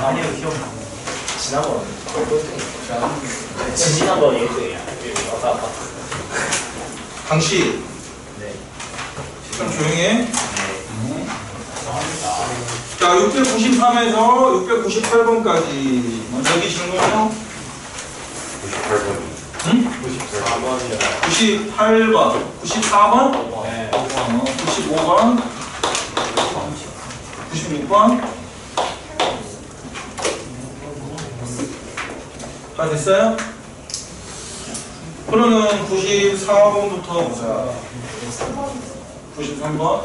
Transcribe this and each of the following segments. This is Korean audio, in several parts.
아니요, 기억나. 지난번 지난번 예정이야. 왔다 갔다. 당시 네. 좀 조용히 해. 네. 감사합니다. 자, 693에서 698번까지 여기 질문이요? 98번. 응? 4번이요. 98번, 94번, 네. 95번, 96번. 다 됐어요? 그러면 94번부터 보자. 93번. 97번.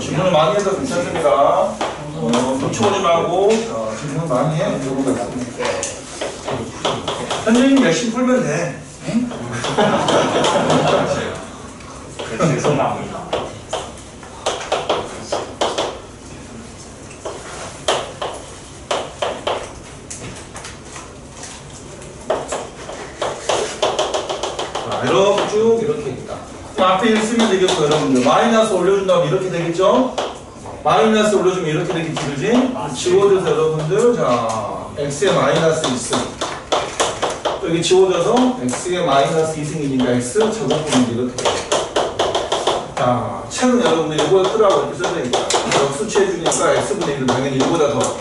질문을 많이 해서 괜찮습니다. 놓쳐보지 말고 질문 많이 해. 선생님 열심히 풀면 돼. 응? 계속 나옵니다. 이렇게 쭉 이렇게 있다. 앞에 1 쓰면 되겠고 여러분들 마이너스 올려준다면 이렇게 되겠죠? 마이너스 올려주면 이렇게 되겠지, 그지? 지워져서 여러분들 자 x에 마이너스 2승 여기 지워져서 x에 마이너스 2승이니까 x 제곱분이 이렇게 되겠다. 자 책은 여러분들 이거보다 크라고 이렇게 써져 있다. 역수치 해주니까 x분의 1은 당연히 이거보다 더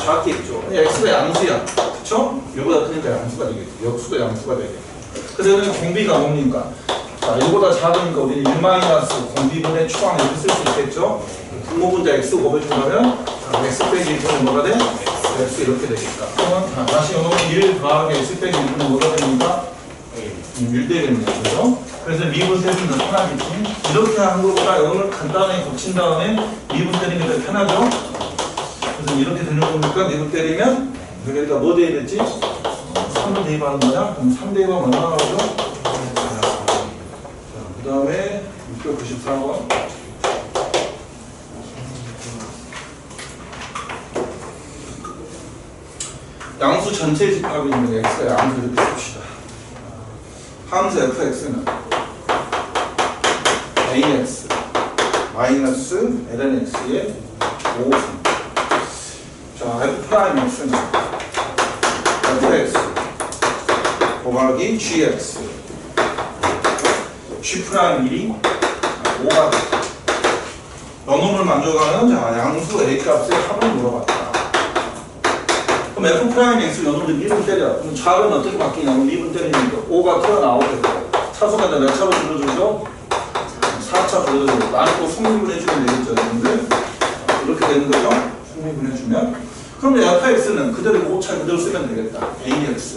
작게 있죠. x가 양수야, 그쵸? 이거보다 크니까 양수가 되겠죠. 역수도 양수가 되겠죠. 그래서 여기는 공비가 뭡니까? 자, 1보다 작으니까 우리는 1- 공비분의 초항 이렇게 쓸 수 있겠죠? 분모분자 x 곱해준다면 x 빼기 1분의 뭐가 돼? x 이렇게 되겠다. 그러면 다시 요놈은 1 더하기 x 빼기 1분의 뭐가 됩니까? 1 되겠네요. 그죠? 그래서 미분 때리면 더 편하겠지? 이렇게 하는 것보다 요놈을 간단하게 곱친 다음에 미분 때리면 더 편하죠? 그래서 이렇게 되는 거니까 미분 때리면 그러니까 뭐 돼야겠지? 3을 대입하는 거야? 그럼 3 대입하면 얼마나 나오죠? 그 다음에 694번. 양수 전체 집합이 있는 x가 양수 이렇게 봅시다. 함수 fx는 ax 마이너스 lnx의 5승. 자, f'x는 fx 곱하기 gx g'1이 5가 됐다. 영놈을 만족하는 자, 양수 a 값의 합을 물어봤다. 그럼 f'x 영놈들 미분 때려. 그럼 좌는 어떻게 바뀌냐면 미분 때리니까 5가 튀어나오겠고 차수가 몇 차로 줄여주죠? 4차 줄여주고 나는 또 승리분 해주면 되겠죠. 여러분들 이렇게 되는 거죠? 승리분 해주면 그럼 fx는 그대로 5차 그대로 쓰면 되겠다. ax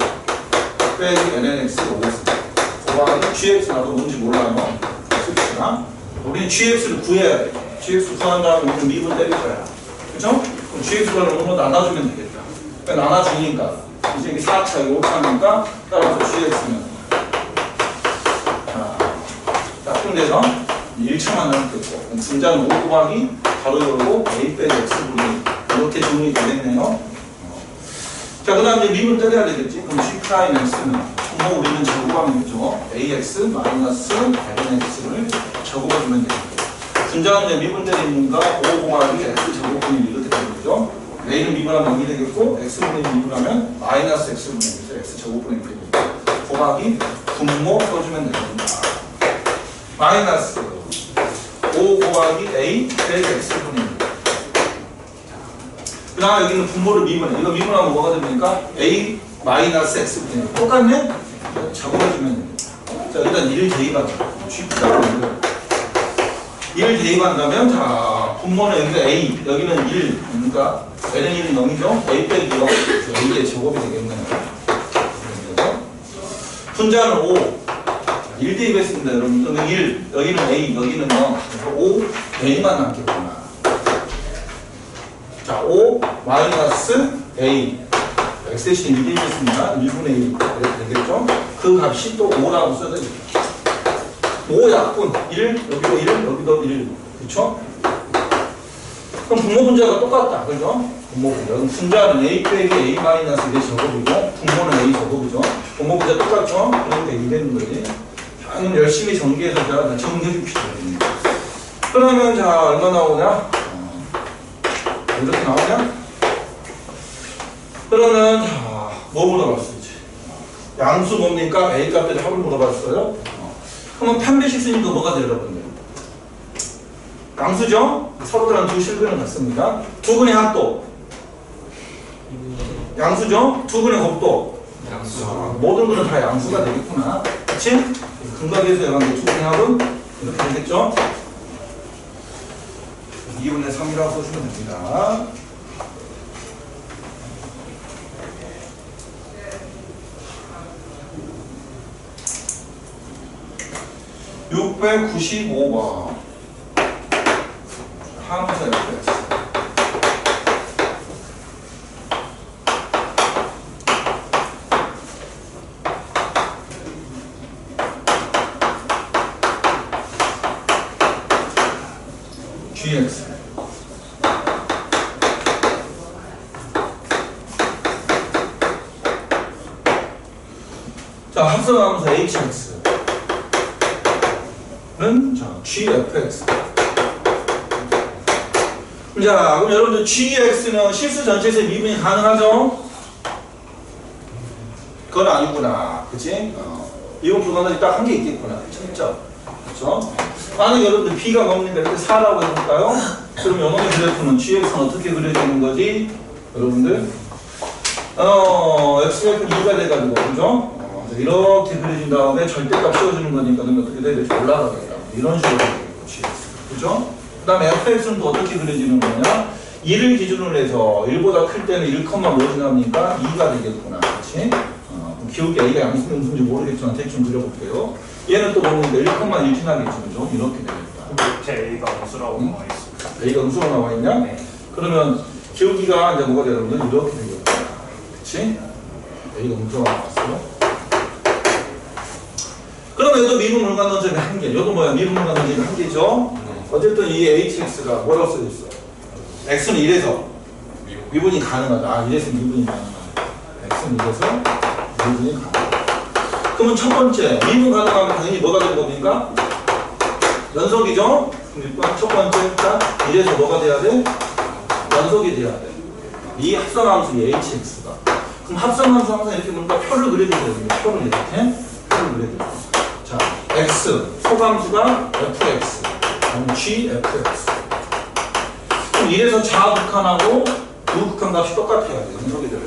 빼기 lnx가 5승 곱하기 gx 나도 뭔지 몰라요. 씁시다. 우리는 gx를 구해야 돼. gx 구한 다음에 우리는 미분 때릴 거야. 그죠? 그럼 gx를 오늘 나눠주면 되겠다. 그러니까 나눠주니까 이제 이게 4차, 이게 5차니까 따라서 gx는 자, 그래서 1차만 남겠고 분자는 5 곱하기 가로 열고 a 빼기 x분이 이렇게 정리 되겠네요. 자, 그 다음에 미분 때려야 되겠지? 그럼 G'X는 뭐 우리는 제곱하면겠죠? AX 마이너스 LNX를 제곱해주면 되겠죠. 분자는 이제 미분 때리니까 5 곱하기 X 제곱분이 이렇게 되겠죠? A는 미분하면 0이 되겠고, X분이 미분하면 마이너스 X분이 되겠죠? X 제곱분이 되겠죠. 곱하기 분모 써주면 됩니다. 마이너스 5 곱하기 A 빼기 X분입니다. 그 다음에 여기는 분모를 미분해. 이거 미분하면 뭐가 됩니까? A 마이너스 X분이 똑같네? 작업해주면 됩니다. 자, 일단 1 대입한다. 쉽다. 1 대입한다면, 자, 분모는 여기가 A, 여기는 1. 그러니까, L은 1은 0이죠? A 빼기 0. A의 제곱이 되겠네요. 분자는 5. 1 대입했습니다, 여러분. 여기 1, 여기는 A, 여기는 0. 5, A만 남겠구나. 자, 5 마이너스 A. x 대신 1 대입했습니다. 1분의 1 이렇게 되겠죠? 그 값이 또 5라고 써야 되겠죠. 5약분 1, 여기도 1, 여기도 1. 그쵸? 그럼 분모 분자가 똑같다. 그죠? 분모 분자. 그럼 분자는 A 빼기 A 마이너스 1의 제곱이고, 분모는 A 제곱이죠. 분모 분자 똑같죠? 그러니까 2 되는 거지. 자, 그럼 열심히 전개해서 제가 정리해 줍시다. 그러면 자 얼마 나오냐? 이렇게 나오냐? 그러면 자, 뭐 물어봤어 이제? 양수 뭡니까? A 값들이 합을 물어봤어요. 그러면 판별식 쓰니까 뭐가 돼요, 여러분들? 양수죠? 서로들은 두 실근을 갖습니다. 두 근의 합도. 양수죠? 두 근의 곱도. 양수. 모든 근은 다 양수가 되겠구나. 그치? 근각에서 영한 두 근의 합은 이렇게 되겠죠? 2분의 3이라고 써주면 됩니다. (695번) 함수 fx gx 자 합성함수 hx 는 자, gfx. 자, 그럼 여러분들 gx는 실수 전체에서 미분이 가능하죠? 그건 아니구나. 그치? 미분 불가능이 딱 한 개 있겠구나. 진짜. 그쵸? 만약에 여러분들 b가 뭡니까? 이렇게 4라고 해볼까요? 그럼 요놈의 그래프는 gx는 어떻게 그려지는 거지? 여러분들? x가 2가 돼가지고, 그죠? 이렇게 그려진 다음에 절대값 씌워주는 거니까 그럼 어떻게 돼야 될지 올라가겠다. 이런 식으로 되겠고, gx. 그죠? 그 다음에 fx는 또 어떻게 그려지는 거냐? 1을 기준으로 해서 1보다 클 때는 1, 뭐 지납니까? 2가 되겠구나. 그치? 기울기 a가 양수인지 모르겠지만 대충 그려볼게요. 얘는 또 보면 1, 1 지나겠죠. 그죠? 이렇게 되겠다. 제 A가 음수라고 나와 있습니다. a가 음수로 나와 있냐? 네. 그러면 기울기가 이제 뭐가 되는 거냐? 이렇게 되겠다. 그치? a가 음수가 나왔어요. 그러면 얘도 미분 물관원점이 한 개. 얘도 뭐야? 미분 물관원점이 한 개죠? 어쨌든 이 hx가 뭐라고 써있어? x는 1에서 미분이 가능하다. 아, 1에서 미분이 가능하다. x는 1에서 미분이 가능하다. 그러면 첫 번째, 미분 가능하면 당연히 뭐가 되는 겁니까? 연속이죠? 그럼 일단 첫 번째, 일단 1에서 뭐가 돼야 돼? 연속이 돼야 돼. 이 합성함수, 이 hx가. 그럼 합성함수 항상 이렇게 뭔가 표를 그려줘야 됩니다. 표를 이렇게. 표를 그려줘야 자, x, 소함수가 fx, gfx. 그럼 1에서 좌극한하고 우극한 값이 똑같아야 돼요. 연속이 돼요.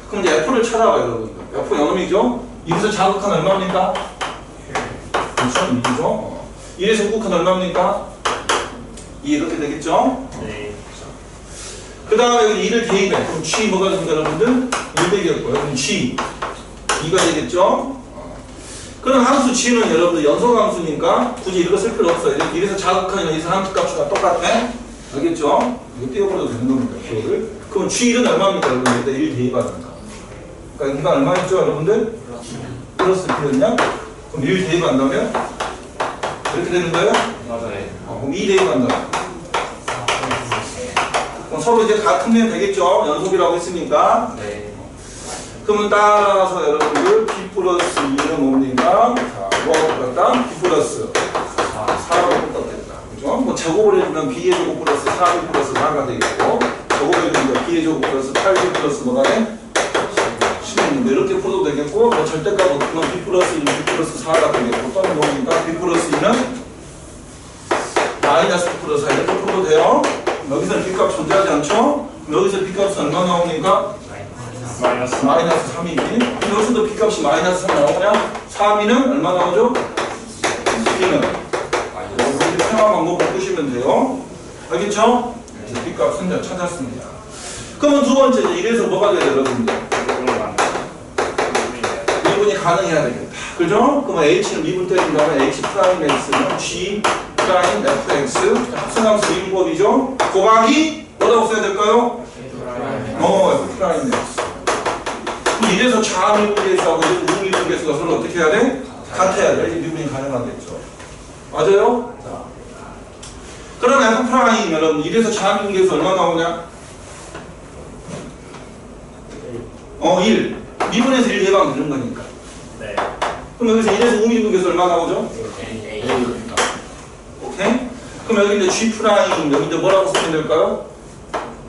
그럼 이제 f를 찾아봐요, 여러분. f 영음이죠? 1에서 좌극한 얼마입니까? 그렇죠? 2죠? 1에서 우극한 얼마입니까? 2 이렇게 되겠죠? 네. 그 다음에 여기 2를 대입해. 그럼 g 뭐가 됩니까, 여러분들? 1 되겠고요. 그럼 g 2가 되겠죠? 그럼 함수 g는 여러분들 연속함수니까 굳이 이거 쓸 필요 없어요. 이래서 자극하니까 이 함수 값과 똑같아. 알겠죠? 이거 띄워버려도 되는 겁니다. 기호를. 그럼 g1은 얼마입니까? 여러분들 1 대입하니까. 그러니까 이거 얼마였죠? 여러분들? 플러스 P였냐? 그럼 1 대입한다면? 이렇게 되는 거예요? 맞아요. 그럼 2 대입한다면? 그럼 서로 이제 같으면 되겠죠? 연속이라고 했으니까. 네. 그러면 따라서 여러분들 B 플러스 2는 뭡니까? 자, 뭐가 똑같다? B 플러스 4가 똑같겠다. 그죠? 뭐 제곱을 해주면 B의 제곱 플러스 4B 플러스 4가 되겠고, 제곱을 해주면 B의 제곱 플러스 8B 플러스 뭐가 돼? 16. 이렇게 풀어도 되겠고, 뭐 절대값 없으면 B 플러스 1, B 플러스 4가 되겠고, 또는 뭡니까? B 플러스 2는 마이너스 B 플러스 4 이렇게 풀어도 돼요. 여기서는 B값 존재하지 않죠? 여기서 B값은 얼마 나옵니까? 마이너스 3이지. 여기서도 B값이 마이너스 3 나오냐? 3이는 얼마 나오죠? B는 이렇게 평화 방법 바꾸시면 돼요. 알겠죠? 이제 B값은 이제 찾았습니다. 그러면 두 번째, 이제 이래서 뭐가 돼야 돼요, 여러분들? 미분이 가능해야 되겠다. 그죠? 그러면 H는 미분 때린 다음에 H 프라임 X는 G 프라임 FX 합성함수 미분법이죠? 곱하기 뭐라고 써야 될까요? F 프라임 X. 이래서 좌미분계수하고 우미분계수가 서로 어떻게 해야 돼? 같아야 돼. 미분이 가능하겠죠. 맞아요? 자. 그럼 F 프라임 여러분 이래서 좌미분계수 얼마 나오냐? 1. 미분에서 1 대방 되는 거니까. 네. 그럼 여기서 1에서 우미분계수 얼마 나오죠? A. 오케이? 그럼 여기 이제 G 프라임 여기 이제 뭐라고 쓰면 될까요?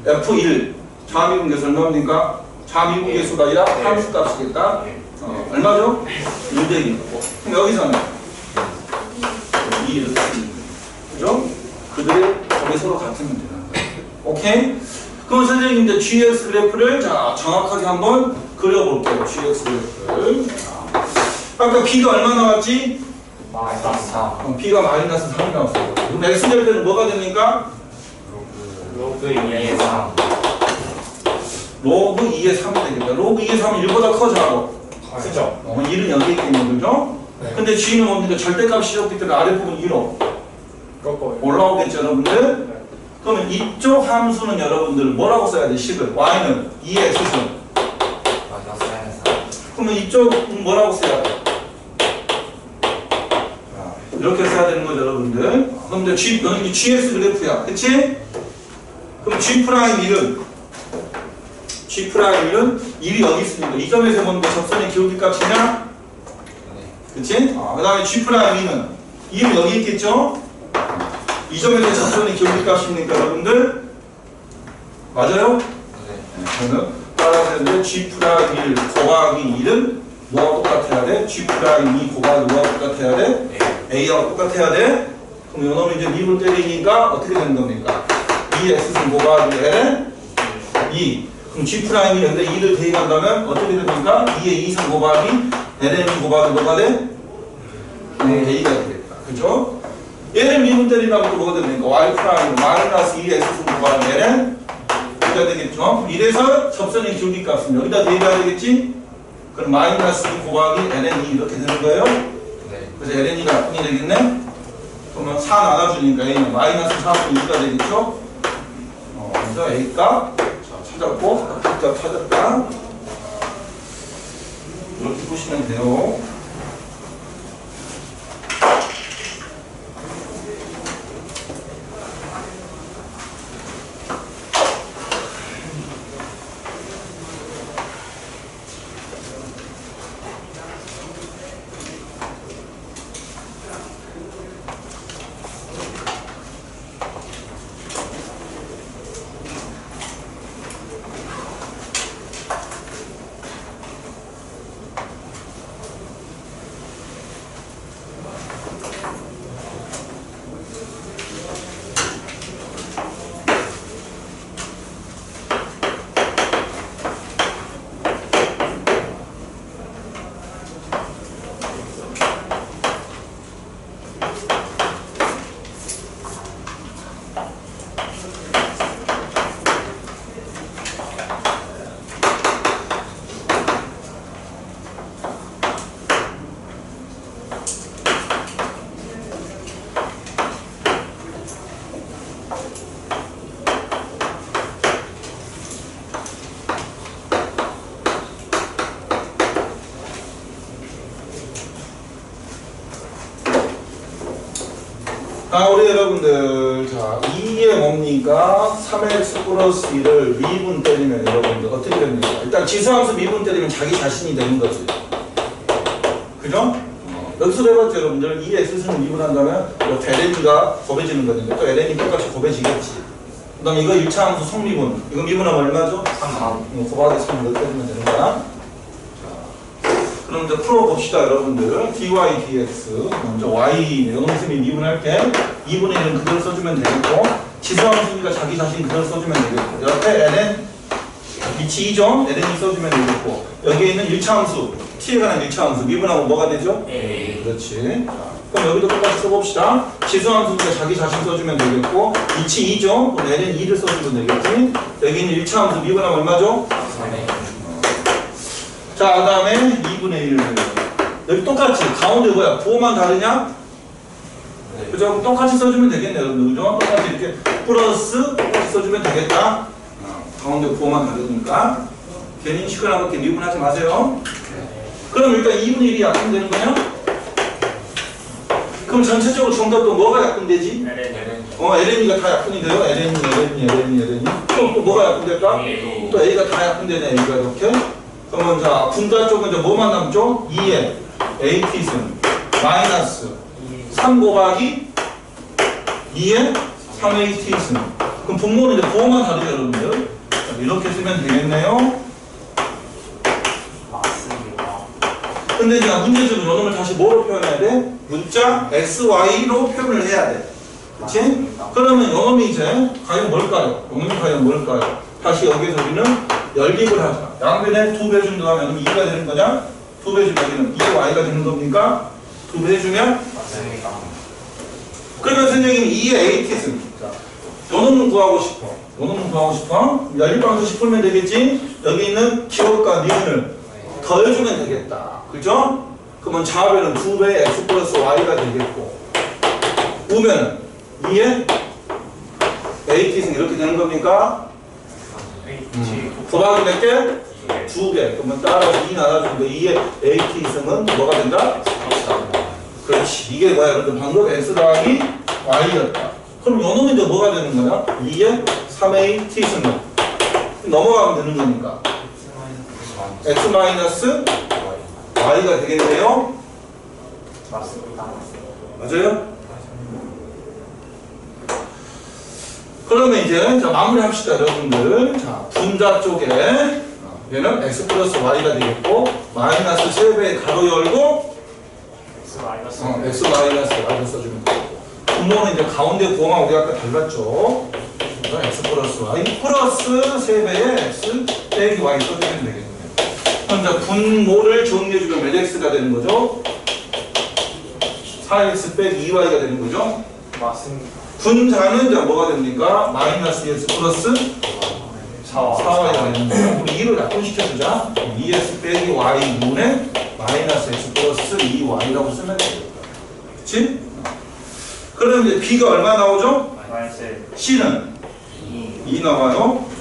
F1 자미분계수 얼마입니까? 자미분계수가 아니라 함수 값이겠다. 얼마죠? 1대1. 그럼 여기서는 2 이렇게 그죠? 그들의 값이 서로 같으면 되는 거예요. 오케이? 그럼 선생님 이제 GX 그래프를 자 정확하게 한번 그려볼게요. GX 그래프를. 아까 B가 얼마 나왔지? 마이너스 3. B가 마이너스 3이 나왔어요. 그럼 X 절대는 뭐가 됩니까? 로그 2의 3. 로그 2의 3이 되겠다. 로그 2의 3은 1보다 커져. 크죠? 1은 여기 있겠네, 그죠? 네. 근데 G는 뭡니까? 절대값이었기 때문에 아랫부분 1로 꺾어요. 올라오겠죠, 여러분들? 그러면 이쪽 함수는 여러분들 뭐라고 써야 돼? 식을. Y는 2의 X승. 마이너스 3. 그러면 이쪽은 뭐라고 써야 돼? 이렇게 써야 되는 거죠, 여러분들. 그럼 이제 여기 GX 그래프야. 그치? 그럼 G 프라임 1은 G 프라임 1은 1이 여기 있으니까 이 점에서 뭔가 접선의 기울기 값이냐? 그치? 그 다음에 G 프라임 2는 2는 여기 있겠죠? 이 점에서 접선의 기울기 값이니까 여러분들 맞아요? 그러면 따라서 이제 G 프라임 1 곱하기 1은 뭐하고 똑같아야 돼? G 프라임 2 곱하기 뭐하고 똑같아야 돼? A하고 똑같아야 돼? 그럼 요놈이 이제 미분 때리니까 어떻게 되는 겁니까? 2X승 곱하기 L은 2. 그럼 G 프라임이 여기다 2를 대입한다면 어떻게 됩니까? 2의 2승 곱하기 Ln 2 곱하기 뭐가 돼? A가 되겠다. 그죠? 얘를 미분 때리라면 또 뭐가 됩니까? Y 프라임 마이너스 2X승 곱하기 Ln 2가 되겠죠? 이래서 접선의 기울기 값은 여기다 대입해야 되겠지? 그럼 마이너스 2 곱하기 Ln 2 이렇게 되는 거예요? 그래서 LN이가 약분이 되겠네? 그러면 4 나눠주니까 A는 마이너스 4분의 2가 되겠죠? 그래서 A값 찾았고, B값 찾았다. 이렇게 보시면 돼요. 우리 여러분들, 자, 2에 뭡니까? 3x 플러스 1을 미분 때리면 여러분들 어떻게 됩니까? 일단 지수함수 미분 때리면 자기 자신이 되는 거지. 그죠? 여기서 해봤죠, 여러분들. 2x승을 미분한다면 이렇게 LN이가 곱해지는 거니까 또 LN이 똑같이 곱해지겠지. 그 다음에 이거 1차 함수 성미분. 이거 미분하면 얼마죠? 3. 곱하기 3 이렇게 되면 되는 거야. 그럼 이제 풀어봅시다, 여러분들. dy dx 먼저 y 영음쌤이 미분할 때 2분의 1은 그대로 써주면 되겠고 지수함수니까 자기 자신 그대로 써주면 되겠고 옆에 ln 위치 2점 ln이 써주면 되겠고 여기에 있는 1차 함수 t에 관한 1차 함수 미분하면 뭐가 되죠? A. 그렇지. 그럼 여기도 똑같이 써봅시다. 지수함수니까 자기 자신 써주면 되겠고 위치 2점 그럼 ln 2를 써주면 되겠지. 여기 있는 1차 함수 미분하면 얼마죠? 3A. 자, 그 다음에 2분의 1. 여기 똑같이. 가운데 뭐야? 부호만 다르냐? 네. 그죠? 그럼 똑같이 써주면 되겠네, 여러분들. 그죠? 똑같이 이렇게 플러스 똑같이 써주면 되겠다. 가운데 부호만 다르니까. 괜히 시끄럽게 미분하지 마세요. 그럼 일단 2분의 1이 약분되는 거냐? 그럼 전체적으로 정답도 뭐가 약분되지? LN이가 다 약분이 돼요. LN이. 또 뭐가 약분될까? 또 A가 다 약분되네, A가 이렇게. 그러면 자, 분자 쪽은 이제 뭐만 남죠? 2에 AT승 마이너스 3 곱하기 2의 3AT승. 그럼 분모는 이제 부호만 다르죠, 여러분들. 자, 이렇게 쓰면 되겠네요. 맞습니다. 근데 이제 문제적으로 요놈을 다시 뭐로 표현해야 돼? 문자 XY로 표현을 해야 돼. 그치? 그러면 요놈이 이제 과연 뭘까요? 요놈이 과연 뭘까요? 다시 여기서 우리는 연립을 하자. 양변에 2배 준다면 2가 되는 거냐? 2배 주면 여기는 2y가 되는 겁니까? 2배 주면? 맞습니다. 그러면 선생님이 2의 AT승. 자, 요놈을 구하고 싶어. 요놈을 구하고 싶어? 연립방정식 풀면 되겠지? 여기 있는 기억과 니은을 더해주면 되겠다. 그죠? 그러면 좌변은 2배의 x 플러스 y가 되겠고 우변은 2의 AT승 이렇게 되는 겁니까? 곱하기 몇 개? 2개. 그러면 따라서 2 나눠주면 2의 AT승은 뭐가 된다? 그렇지. 이게 뭐야? 여러분 방금 x 더하기 y였다. 그럼 요놈이 이제 뭐가 되는 거야? 2의 3AT승 넘어가면 되는 거니까 x 마이너스 y가 되겠네요. 맞습니다. 맞아요? 그러면 이제 자, 마무리합시다, 여러분들. 자, 분자 쪽에 얘는 x 플러스 y가 되겠고 마이너스 3배의 가로 열고 X 마이너스 x 마이너스 y를 써주면 되고 분모는 이제 가운데 부호가 우리 아까 달랐죠. 그래서 x 플러스 y 플러스 3배의 x 빼기 y 써주면 되겠네요. 그럼 이제 분모를 정리해주면 몇 x가 되는 거죠? 4x 빼기 2y가 되는 거죠? 맞습니다. 분자는 이제 뭐가 됩니까? 마이너스 2x 플러스 4y가 되는 거죠. 우리 2를 약분시켜주자. 2x 빼기 y 분의 마이너스 x 플러스 2y라고 쓰면 되겠다. 그치? 그럼 이제 b가 얼마 나오죠? 마이너스 c는 2. 2 나와요.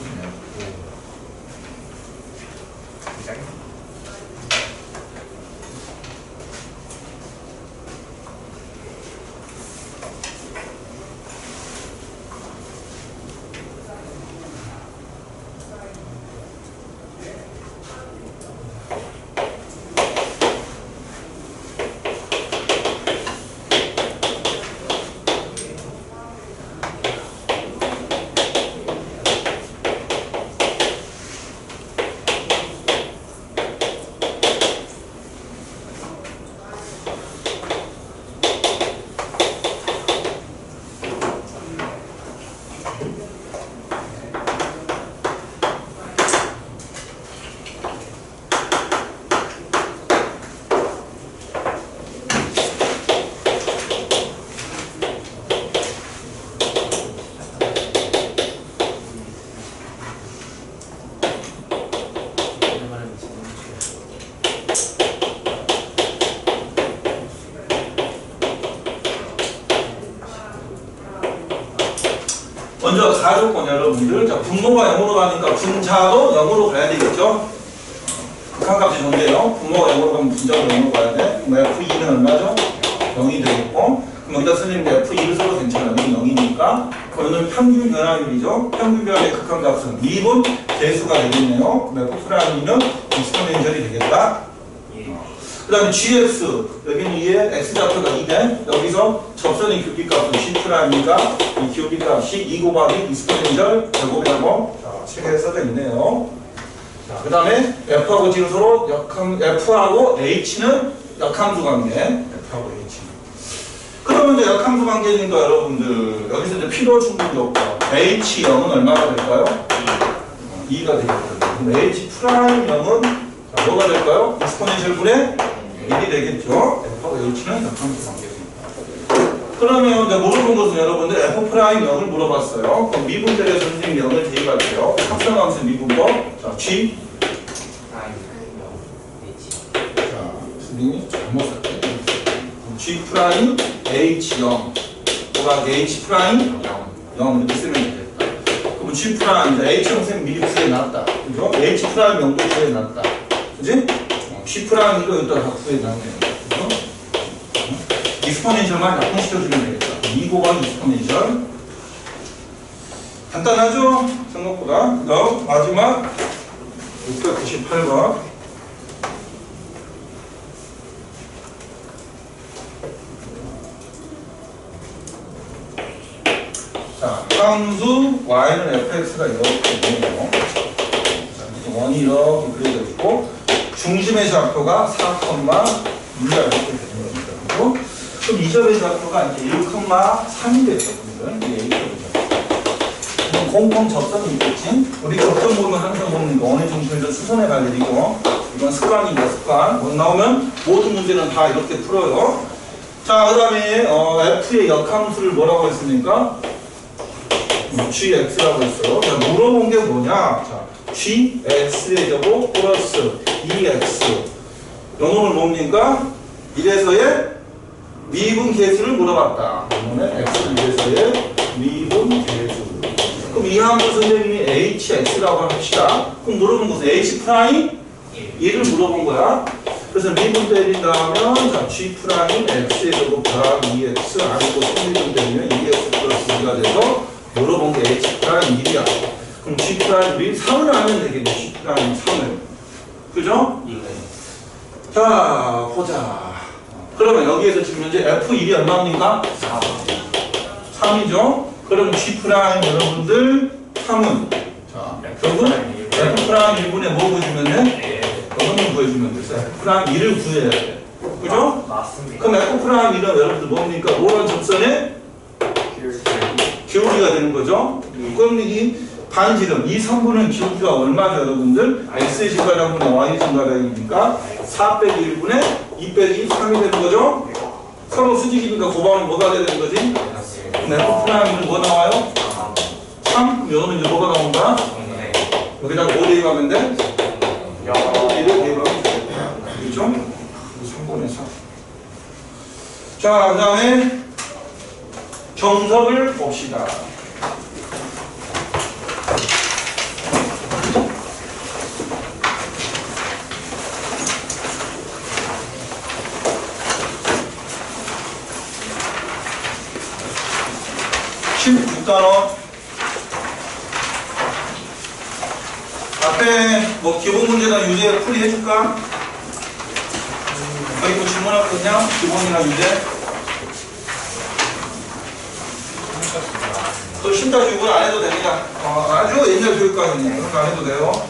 먼저 가족권 여러분들. 자, 분모가 0으로 가니까 분자도 0으로 가야 되겠죠? 극한값이 존재요. 분모가 0으로 가면 분자도 0으로 가야 돼. 그럼 F2는 얼마죠? 0이 되겠고. 그럼 여기다 선생님 F2를 써도 괜찮아요. 0이니까. 그러면 평균 변화율이죠. 평균 변화의 극한값은 2분 개수가 되겠네요. 그럼 F'는 익스포넨셜이 되겠다. 그 다음에 GX, 여기는 2의 X좌표가 2대, 여기서 접선의 교비값은 C'이니까 이 교비값이 2 곱하기 익스포넨셜 제곱이라고 책에 써져 있네요. 그 다음에 F하고 G는 서로 F하고 H는 역함수 관계, F하고 H. 그러면 이제 역함수 관계니까 여러분들, 여기서 이제 필요 충분히 없고, H0은 얼마가 될까요? 2가 되겠거든요. 그럼 H'0은 뭐가 될까요? 익스포넨셜 분의 1이 되겠죠? F하고 H는 역함수 관계입니다. 그러면 이제 물어본 것은 여러분들 F'0을 물어봤어요. 그럼 미분절에서 선생님이 0을 대입할게요. 합성함수 미분법. 자, G. 자, 선생님이 잘못 썼대. G' H0. 뭐가 H' 0 이렇게 쓰면 되겠다. 그럼 G' 이제 H형 선생님 미리 구해놨다. 그죠? H' 0도 구해놨다. 그지? C'이거 여기다 다 구해놨네요. 그죠? 익스포넨셜만 약분시켜주면 되겠다. 2 곱하기 익스포넨셜. 간단하죠? 생각보다. 그 다음 마지막 698번. 자, 함수 y는 fx가 이렇게 되네요. 자, 원이 이렇게 그려져 있고 중심의 좌표가 4, 물리가 이렇게 되는 겁니다. 그리고 그럼 이 점의 좌표가 이제 1,3이 되거든요. 이게 A점이죠. 공통 접선이 있겠지? 우리 접선 보면 항상 보는 거 원의 중심에서 수선의 관련이고 이건 습관입니다. 습관. 못 나오면 모든 문제는 다 이렇게 풀어요. 자, 그 다음에 F의 역함수를 뭐라고 했습니까? GX라고 했어요. 자, 물어본 게 뭐냐? 자, GX의 제곱 플러스 2X. 요놈을 뭡니까? 1에서의 미분 계수를 물어봤다. 그러면 X 1에서의 미분 계수. 그럼 이 함수 선생님이 HX라고 합시다. 그럼 물어본 것은 H 프라임 1을 물어본 거야. 그래서 미분 때린다 하면 자, G 프라임 X의 제곱 더하기 2X 아니고 3미분 때리면 2X 플러스 2가 돼서 물어본 게 H 프라임 1이야. 그럼 G 프라임 1이 3을 하면 되겠네. G 프라임 3을. 그죠? 자, 보자. 그러면 여기에서 지금 현재 F1이 얼마입니까? 3이죠? 그럼 G 프라임 여러분들 3은 자, 결국 F 프라임 1분에 뭐 구해주면 돼? 여러분 구해주면 돼서 F 프라임 1을 구해야 돼. 그죠? 맞습니다. 그럼 F 프라임 1은 여러분들 뭡니까? 노란 접선의 기울기가 되는 거죠? 그럼 이 반지름, 이 선분은 기울기가 얼마죠, 여러분들? X의 증가량분의 Y의 증가량이니까 4 빼기 1분의 2 빼기 3이 되는 거죠? 서로 수직이니까 곱하면 뭐가 되는 거지? 그럼 F 프라임은 뭐 나와요? 3? 그럼 여기는 이제 뭐가 나온다? 여기다가 뭐 대입하면 돼? 1을 대입하면 돼. 그렇죠? 3분의 3. 자, 그 다음에 정석을 봅시다. 단어 앞에 뭐 기본 문제나 유제 풀이 해줄까? 여기 뭐 질문할 거 있냐? 기본이나 유제? 또 신다 교육은 안 해도 됩니다. 아주 옛날 교육과정이에요. 그런 거 안 해도 돼요.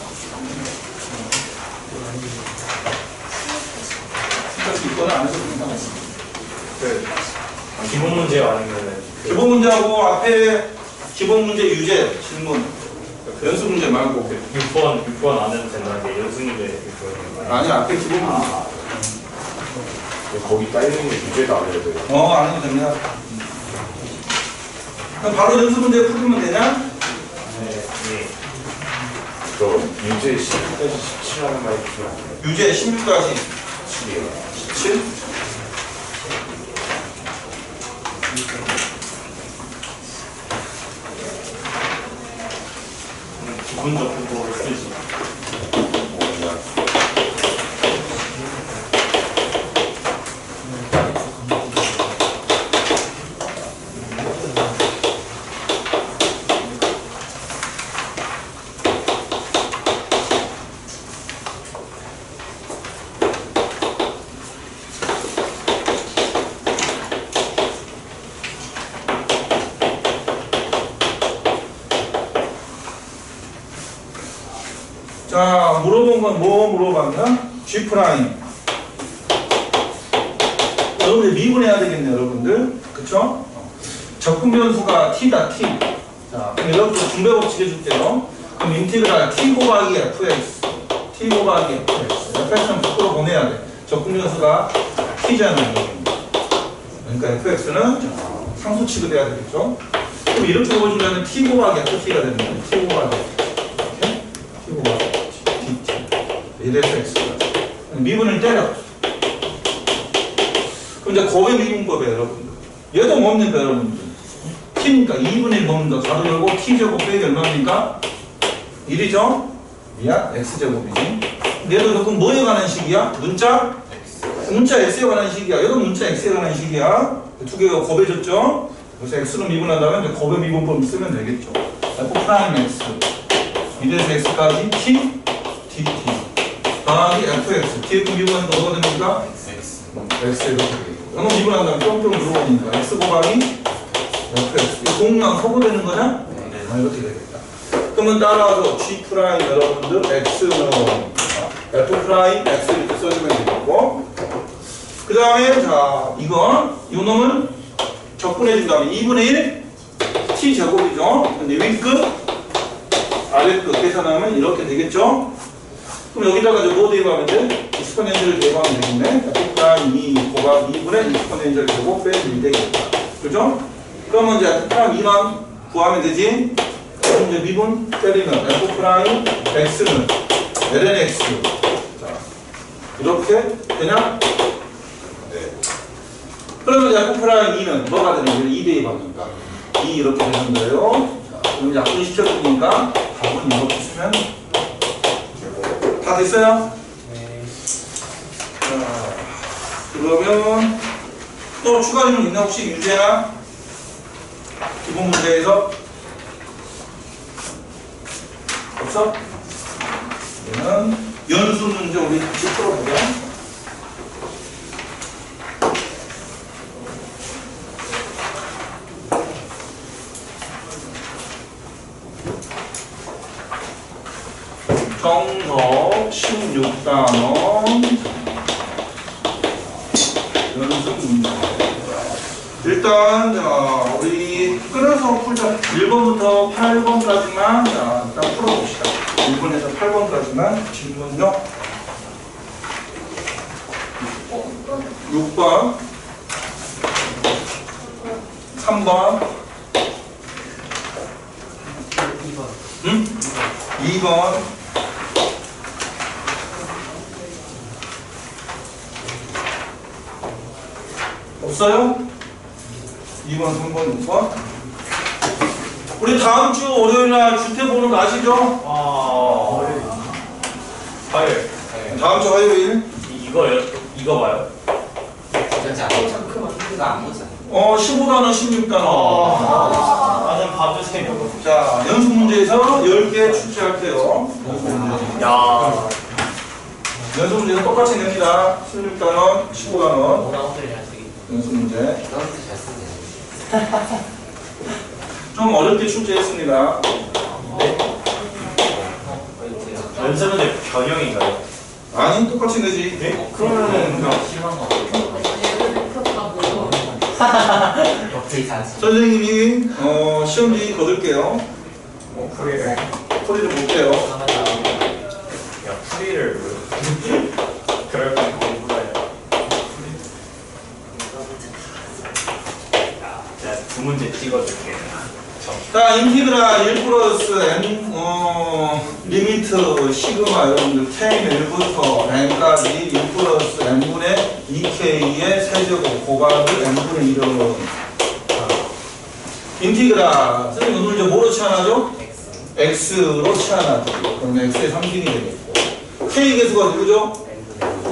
신다 교육과는 안 해도 됩니다. 기본 문제요 아니면 기본 문제하고 앞에 기본 문제 유제 질문 연습 문제 말고 6번 안 해도 된다는데 연습 문제 6번 아니 앞에 기본 문제 거기 따있는 게 유죄도 안 해도 돼요. 안 해도 됩니다. 그럼 바로 연습 문제 풀면 되냐? 네. 저 유죄 10까지 17 하는 말 해주시면 안 돼요? 유제 16까지 17이요. 17? 기본적 그거 쓰지. 자, 물어본 건 뭐 물어봤나? G 프라임. 여러분들 미분해야 되겠네, 여러분들. 그쵸? 적분 변수가 T다, T. 자, 그럼 이렇게 분배 법칙 해줄게요. 그럼 인티그랄 T 곱하기 fx. T 곱하기 fx. fx는 밖으로 보내야 돼. 적분 변수가 T잖아요. 그러니까 fx는 상수 취급해야 되겠죠? 그럼 이렇게 보여주면 T 곱하기 ft가 되는 거예요. T 곱하기 이렇게. T 곱하기 이래서 x가 미분을 때려. 그럼 이제 곱의 미분법이에요, 여러분들. 얘도 뭡니까, 여러분들? t니까 2분의 1 뭡니까? 가로 열고 t제곱 빼기 얼마입니까? 1이죠? 미안, x제곱이지. 얘도 그럼 뭐에 관한 식이야? 문자? 문자 x에 관한 식이야. 얘도 문자 x에 관한 식이야. 두 개가 곱해졌죠? 그래서 x로 미분한다면 이제 곱의 미분법을 쓰면 되겠죠. f 프라임 x 1에서 x까지 t dt 더하기 fx df 미분하니까 뭐가 됩니까? x에 이렇게 되겠고 이거 미분한다면 뿅뿅 들어오니까 x 곱하기 fx. 이 공만 커버되는 거냐? 아, 이렇게 되겠다. 그러면 따라서 G' 여러분들 x는 f' x 이렇게 써주면 되겠고, 그 다음에 자 이건 이 놈은 적분해 준 다음에 2분의 1 t 제곱이죠. 근데 윗끝 아랫끝 계산하면 이렇게 되겠죠. 그럼 여기다가 이제 뭐 대입하면 돼? 익스포넨셜 대입하면 되겠네. f' 2 곱하기 2분의 익스포넨셜 제곱 빼 1 되겠다. 그죠? 그러면 이제 f' 2만 구하면 되지. 그럼 이제 미분 때리면 f' x는 ln x. 자, 이렇게 되냐? 네. 그러면 이제 f' 2는 뭐가 되는 거예요? 2 대입하니까 2 이렇게 되는 거예요. 자, 그럼 약분 시켜주니까 답은 이렇게 쓰면 다 됐어요? 네. 자, 그러면 또 추가 질문 있나 혹시 유재나? 기본 문제에서? 없어? 그러면 연수 문제 우리 같이 풀어보자. 정석 16단원 연습 문제. 일단 자, 우리 끊어서 풀자. 1번부터 8번까지만 자, 일단 풀어봅시다. 1번에서 8번까지만 질문요. 6번 3번 응? 2번 없어요? 2번, 3번, 6번. 우리 다음 주 월요일날 주택 보는 거 아시죠? 화요일. 다음 주 화요일. 이거요? 이거 봐요? 진짜 엄청 크면 이거 안 보자. 15단원, 16단원. 좀 봐주세요. 자, 연습 문제에서 10개 출제할게요. 야. 연습 문제는 똑같이 냅니다. 16단원, 15단원. 오라운드를 잘 쓰기. 연습 문제. 오라운드 잘 쓰네. 좀 어렵게 출제했습니다. 연습 문제 변형인가요? 아니, 똑같이 내지. 그러면은 심한 거. 어떻게 잘 쓰? 선생님이 시험지 거둘게요. 풀이를. 소리를 볼게요. 야, 풀이를 그럴 거면 공부해요. 제가 두 문제 찍어줄게. 자, 인티그랄 1 플러스 n 리미트 시그마 여러분들 k 1부터 n까지 1 플러스 n분의 2k의 세제곱 곱하기 n분의 1은 인티그랄 선생님 오늘 이제 뭐로 치환하죠? x로 치환하죠. 그럼 x의 3등이 되겠고 k 계수가 누구죠?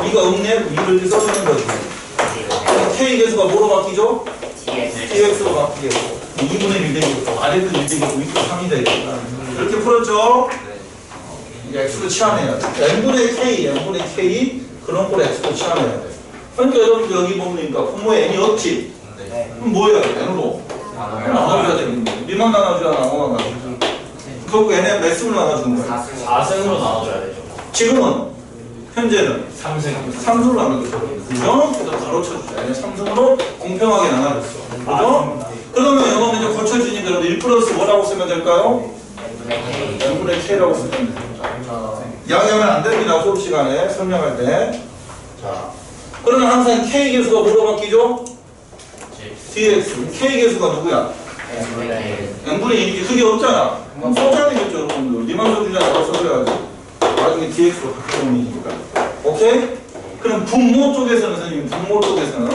이거 없네? 이걸 이렇게 써주는 거지. k 계수가 뭐로 바뀌죠? dx로 바뀌겠고 2분의 1 되겠고 아래끝 1 되겠고 윗끝 3이 되겠고 이렇게 풀었죠? 이게 x로 치환해야 돼. n분의 k 그런 걸 x로 치환해야 돼. 그러니까 여러분들 여기 보니까 분모에 n이 없지? 그럼 뭐예요? n으로 나눠줘야 되겠네. 미만 나눠줘야 나눠 나눠줘. 그거 n에 몇 승을 나눠주는 거야? 4승으로 나눠줘야 되죠. 지금은 현재는 3승. 3승으로 나눠줬어. 그죠? 그래서 바로 쳐주자. 얘네 3승으로 공평하게 나눠줬어. 그죠? 그러면 이거는 이제 고쳐지니까 여러분 1 플러스 뭐라고 쓰면 될까요? n분의 k라고 쓰면 됩니다. 이야기하면 안 됩니다. 수업 시간에 설명할 때. 자, 그러면 항상 k 계수가 뭐로 바뀌죠? dx. k 계수가 누구야? n분의 1이지. 그게 없잖아. 그럼 써줘야 되겠죠, 여러분들. 니만 써주잖아. 써줘야지. 나중에 dx로 바뀌는 일이니까. 오케이? 그럼 분모 쪽에서는 선생님, 분모 쪽에서는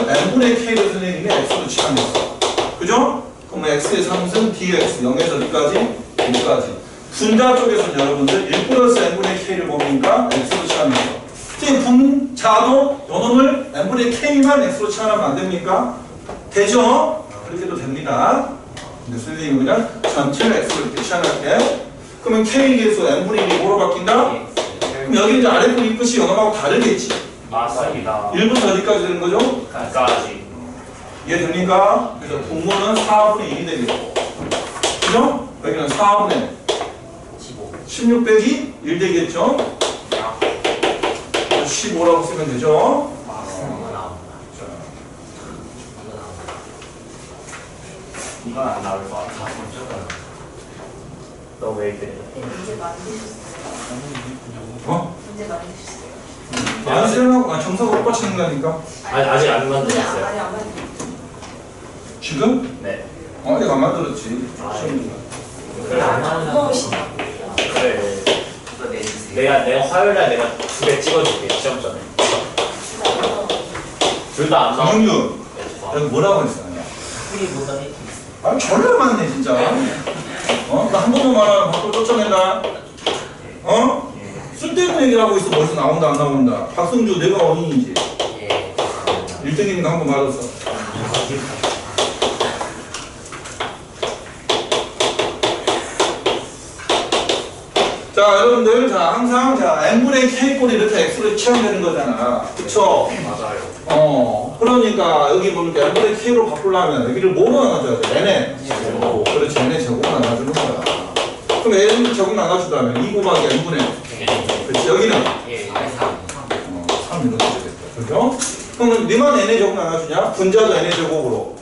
n분의 k를 선생님이 x로 치환했어. 그죠? 그럼 x의 3승 dx 0에서 어디까지? 1까지. 분자 쪽에서는 여러분들 1 플러스 n분의 k를 뭡니까? x로 치환했어. 지금 분자도 요놈을 n분의 k만 x로 치환하면 안 됩니까? 되죠? 그렇게 해도 됩니다. 근데 선생님이 그냥 전체를 x로 이렇게 치환할게. 그러면 k 계수 n분의 1이 뭐로 바뀐다? 그럼 여기 이제 아래쪽 윗끝이 요놈하고 다르겠지. 맞습니다. 1부터 어디까지 되는 거죠? 까지. 이해됩니까? 그래서 분모는 4분의 1이 되겠고, 그죠? 여기는 4분의 16 빼기 1 되겠죠? 15라고 쓰면 되죠? 자, 이건 안 나올 것 같아. 너 왜 이래? 문제 만드셨어요? 어? 문제 만드셨어요? 만세라고 정석을 못 받치는 거니까. 아직 안 문제 만들었어요. 아니 안 만드셨어요? 지금? 네. 내가 안 만들었지. 그래. 무거우시다. 그래. 그거 내주세요. 내가 화요일날 내가 2개 찍어줄게 시험 전에. 둘 다 안 나와. 강윤, 여기 뭐라고 했어? 풀이 못하니 아, 졸라 많네, 진짜. 나 한 번만 말하면 밖으로 쫓아낸다. 쓸데없는 얘기를 하고 있어. 벌써 나온다, 안 나온다. 박승주, 내가 어린이지. 예. 1등이니까 한 번 맞았어. 자, 여러분들, 자, 항상, 자, n분의 k꼴이 이렇게 x로 취향되는 거잖아. 그쵸? 맞아요. 그러니까, 여기 보니까 n분의 k로 바꾸려면 여기를 뭐로 나눠줘야 돼? n에? 그렇지, n에 제곱을 나눠주는 거야. 그럼 n 제곱 나눠주다면 2 곱하기 n분의 그렇지, 여기는? 예. 3 이렇게 되겠다. 그죠? 그러면 니만 n의 제곱 나눠주냐? 분자도 n의 제곱으로.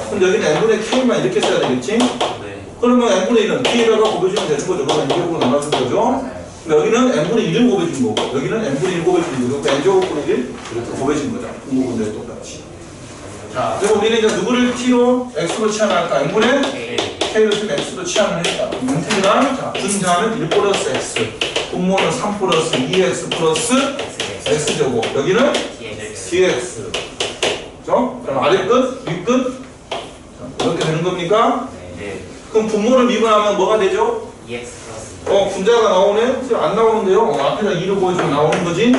그럼 여기는 n분의 k만 이렇게 써야 되겠지? 네. 그러면 n분의 1은 k에다가 곱해주면 되는 거죠. 그러면 n제곱으로 나눠준 거죠? 그럼 여기는 n분의 1을 곱해준 거고, 여기는 n분의 1 곱해준 거고, n제곱분의 1 이렇게 곱해준 거죠. 분모분들 똑같이. 자, 그리고 우리는 이제 누구를 t로 x로 취한할까? n분의 k로 치면 x로 취한을 했다. 문제가, 자, 분자는 1 플러스 x, 분모는 3 플러스 2x 플러스 x제곱. 여기는 dx. 그죠? 그럼 아래 끝, 위 끝. 자, 이렇게 되는 겁니까? 네. 그럼 분모를 미분하면 뭐가 되죠? EX 플러스. 분자가 나오네? 지금 안 나오는데요? 앞에다 2를 보여주면 나오는 거지?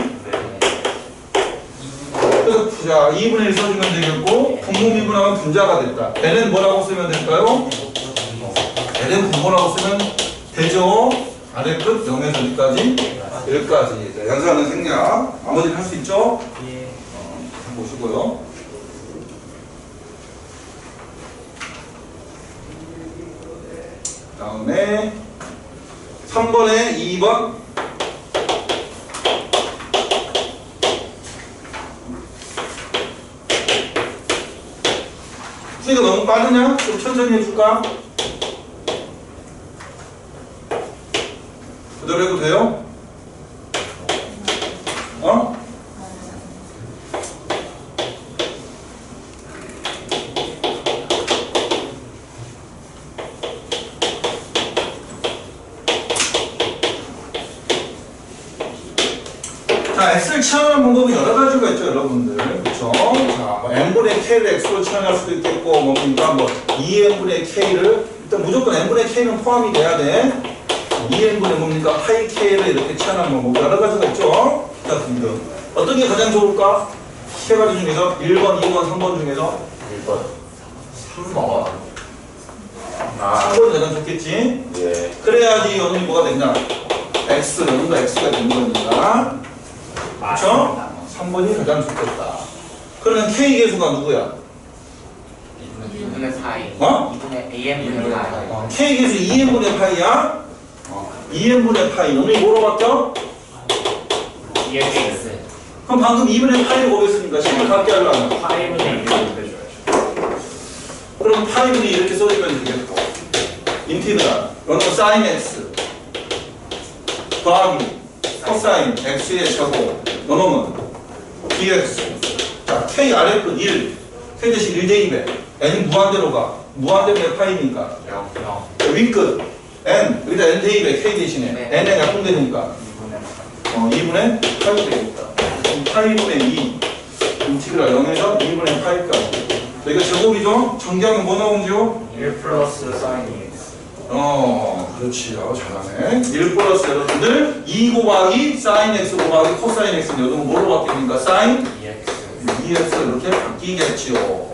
그래서 자, 2분의 1 써주면 되겠고, 분모 미분하면 분자가 됐다. n은 뭐라고 쓰면 될까요? n은 분모라고 쓰면 되죠? 아래 끝 0에서 어디까지? 1까지. 자, 연산은 생략. 아무데나 할 수 있죠? 예. 보시고요. 다음에 3번에 2번. 수이가 너무 빠르냐? 좀 천천히 해줄까? 그대로 해도 돼요? 자, x를 취하는 방법이 여러 가지가 있죠, 여러분들. 그쵸? 자, 뭐 n분의 k를 x로 취할 수도 있겠고, 뭡니까? 뭐 2n분의 k를, 일단 무조건 n분의 k는 포함이 돼야 돼. 2n분의 뭡니까? 파이 k를 이렇게 취하는 방법 여러 가지가 있죠. 자, 등등. 어떤 게 가장 좋을까? 세 가지 중에서 1번, 2번, 3번 중에서 1번. 3번. 3번이 가장 좋겠지? 예. 그래야지 여기 뭐가 되냐? x, 여기가 x가 되는 거니까. 그쵸? 3번이 가장 좋겠다. 그러면 k 계수가 누구야? 2분의 파이. 어? 2분의 AM분의 파이. k 계수 2n분의 파이야? 2n분의 파이. 너네 뭐로 바뀌어? EX. 그럼 방금 2분의 파이를 곱했으니까 10을 갖게 하려면 파이분의 1을 빼줘야죠. 그럼 파이분이 이렇게 써주면 되겠고, 인티그랄 이건 사인 x 더하기 코사인 x의 제곱 너놈은 dx. 자, k 아래 끝 1, k 대신 1 대입에 n이 무한대로 가. 무한대면 파이니까 0. 윗끝 n, 여기다 n 대입에 k 대신에 네. n에 약분되니까 2분의 8이 되겠다. 그럼 8분의 2 인티그랄 0에서 2분의 8까지. 이거 제곱이죠? 정리하면 뭐 나오는지요? 1 플러스 사인 2x. 그렇지. 잘하네. 1 플러스 여러분들 2 곱하기 사인 x 곱하기 코사인 x는 여러분 뭐로 바뀝니까? 사인 EX. 2x 이렇게 바뀌겠지요.